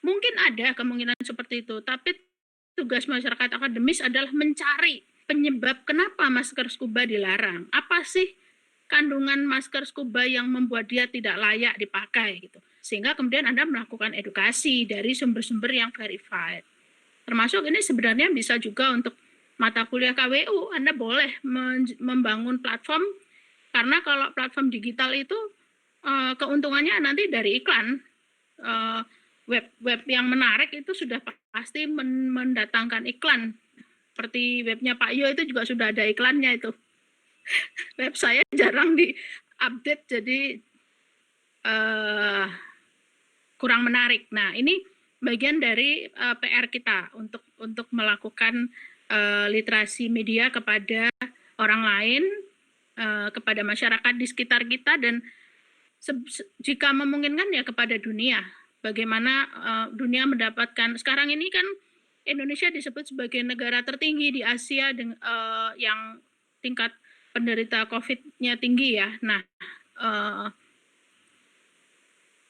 Mungkin ada kemungkinan seperti itu, tapi tugas masyarakat akademis adalah mencari penyebab kenapa masker scuba dilarang. Apa sih kandungan masker scuba yang membuat dia tidak layak dipakai gitu. Sehingga kemudian Anda melakukan edukasi dari sumber-sumber yang verified. Termasuk ini sebenarnya bisa juga untuk mata kuliah KWU, Anda boleh membangun platform, karena kalau platform digital itu keuntungannya nanti dari iklan. Web yang menarik itu sudah pasti mendatangkan iklan. Seperti webnya Pak Yo itu juga sudah ada iklannya itu. Web saya jarang di-update, jadi kurang menarik. Nah, ini bagian dari PR kita untuk melakukan literasi media kepada orang lain, kepada masyarakat di sekitar kita, dan jika memungkinkan ya kepada dunia. Bagaimana dunia mendapatkan, sekarang ini kan Indonesia disebut sebagai negara tertinggi di Asia yang tingkat penderita COVID-nya tinggi ya. Nah,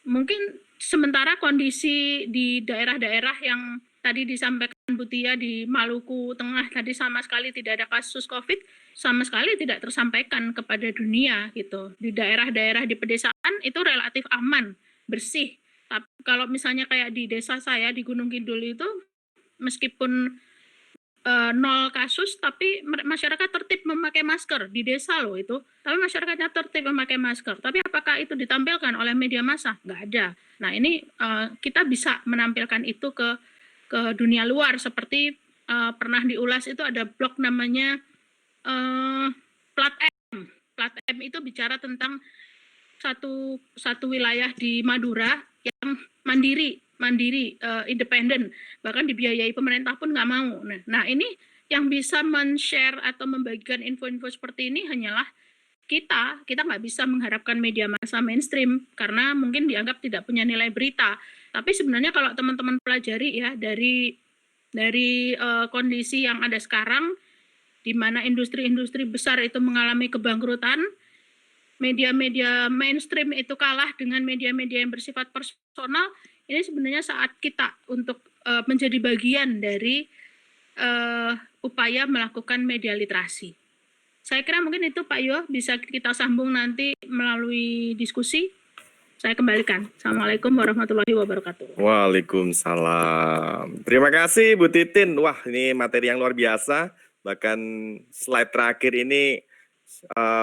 mungkin sementara kondisi di daerah-daerah yang tadi disampaikan Bu Tia di Maluku Tengah tadi sama sekali tidak ada kasus COVID, sama sekali tidak tersampaikan kepada dunia gitu. Di daerah-daerah di pedesaan itu relatif aman, bersih. Tapi kalau misalnya kayak di desa saya di Gunung Kidul itu, meskipun 0 kasus, tapi masyarakat tertib memakai masker di desa loh itu. Tapi masyarakatnya tertib memakai masker. Tapi apakah itu ditampilkan oleh media massa? Nggak ada. Nah ini kita bisa menampilkan itu ke dunia luar, seperti pernah diulas itu ada blog namanya Plat M. Plat M itu bicara tentang satu wilayah di Madura yang mandiri, independen, bahkan dibiayai pemerintah pun nggak mau. Nah ini yang bisa men-share atau membagikan info-info seperti ini hanyalah kita nggak bisa mengharapkan media massa mainstream karena mungkin dianggap tidak punya nilai berita. Tapi sebenarnya kalau teman-teman pelajari ya dari kondisi yang ada sekarang, di mana industri-industri besar itu mengalami kebangkrutan, media-media mainstream itu kalah dengan media-media yang bersifat personal. Ini sebenarnya saat kita untuk menjadi bagian dari upaya melakukan media literasi. Saya kira mungkin itu Pak Yo, bisa kita sambung nanti melalui diskusi. Saya kembalikan. Assalamualaikum warahmatullahi wabarakatuh. Waalaikumsalam. Terima kasih Bu Titin. Wah, ini materi yang luar biasa. Bahkan slide terakhir ini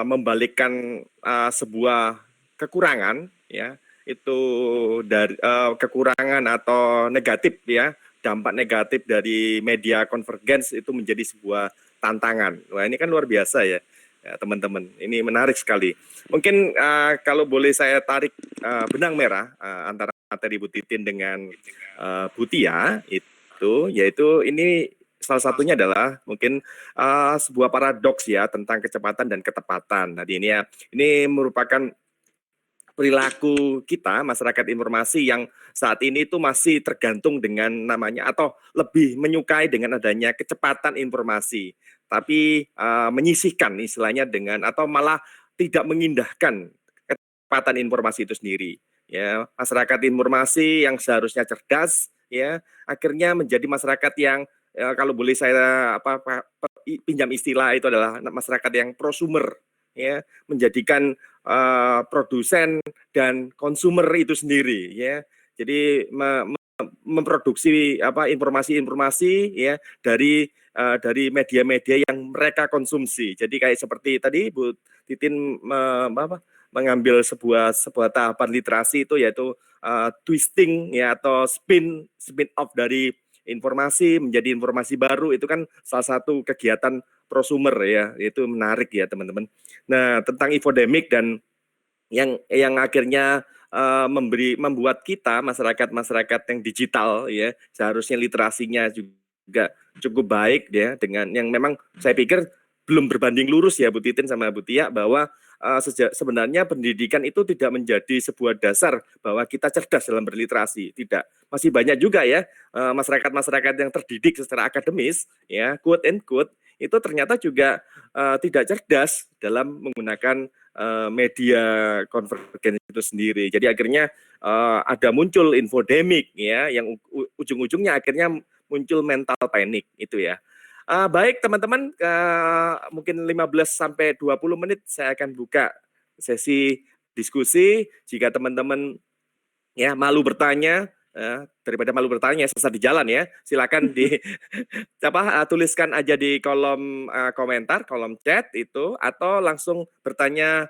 membalikkan sebuah kekurangan, ya, itu dari kekurangan atau negatif, ya, dampak negatif dari media convergence itu menjadi sebuah tantangan. Wah, ini kan luar biasa ya, teman-teman. Ini menarik sekali. Mungkin kalau boleh saya tarik benang merah antara materi Bu Titin dengan Bu Tia itu, yaitu ini salah satunya adalah mungkin sebuah paradoks ya tentang kecepatan dan ketepatan. Nah, ini merupakan perilaku kita masyarakat informasi yang saat ini itu masih tergantung dengan namanya atau lebih menyukai dengan adanya kecepatan informasi, tapi menyisihkan istilahnya dengan atau malah tidak mengindahkan kecepatan informasi itu sendiri. Ya, masyarakat informasi yang seharusnya cerdas, ya, akhirnya menjadi masyarakat yang kalau boleh saya pinjam istilah itu adalah masyarakat yang prosumer, ya, menjadikan produsen dan konsumer itu sendiri, ya. Jadi memproduksi informasi-informasi ya dari media-media yang mereka konsumsi. Jadi kayak seperti tadi Bu Titin mengambil sebuah tahapan literasi itu yaitu twisting ya atau spin off dari informasi menjadi informasi baru, itu kan salah satu kegiatan prosumer ya, itu menarik ya teman-teman. Nah, tentang infodemik dan yang akhirnya membuat kita masyarakat yang digital ya seharusnya literasinya juga cukup baik ya, dengan yang memang saya pikir belum berbanding lurus ya Bu Titin sama Bu Tia, bahwa sebenarnya pendidikan itu tidak menjadi sebuah dasar bahwa kita cerdas dalam berliterasi, tidak. Masih banyak juga ya masyarakat-masyarakat yang terdidik secara akademis, ya quote and quote, itu ternyata juga tidak cerdas dalam menggunakan media konvergensi itu sendiri. Jadi akhirnya ada muncul infodemik ya, yang ujung-ujungnya akhirnya muncul mental panic itu ya. Baik teman-teman, mungkin 15 sampai 20 menit saya akan buka sesi diskusi. Jika teman-teman ya malu bertanya, daripada malu bertanya sesat di jalan ya, silakan tuliskan aja di kolom komentar, kolom chat itu, atau langsung bertanya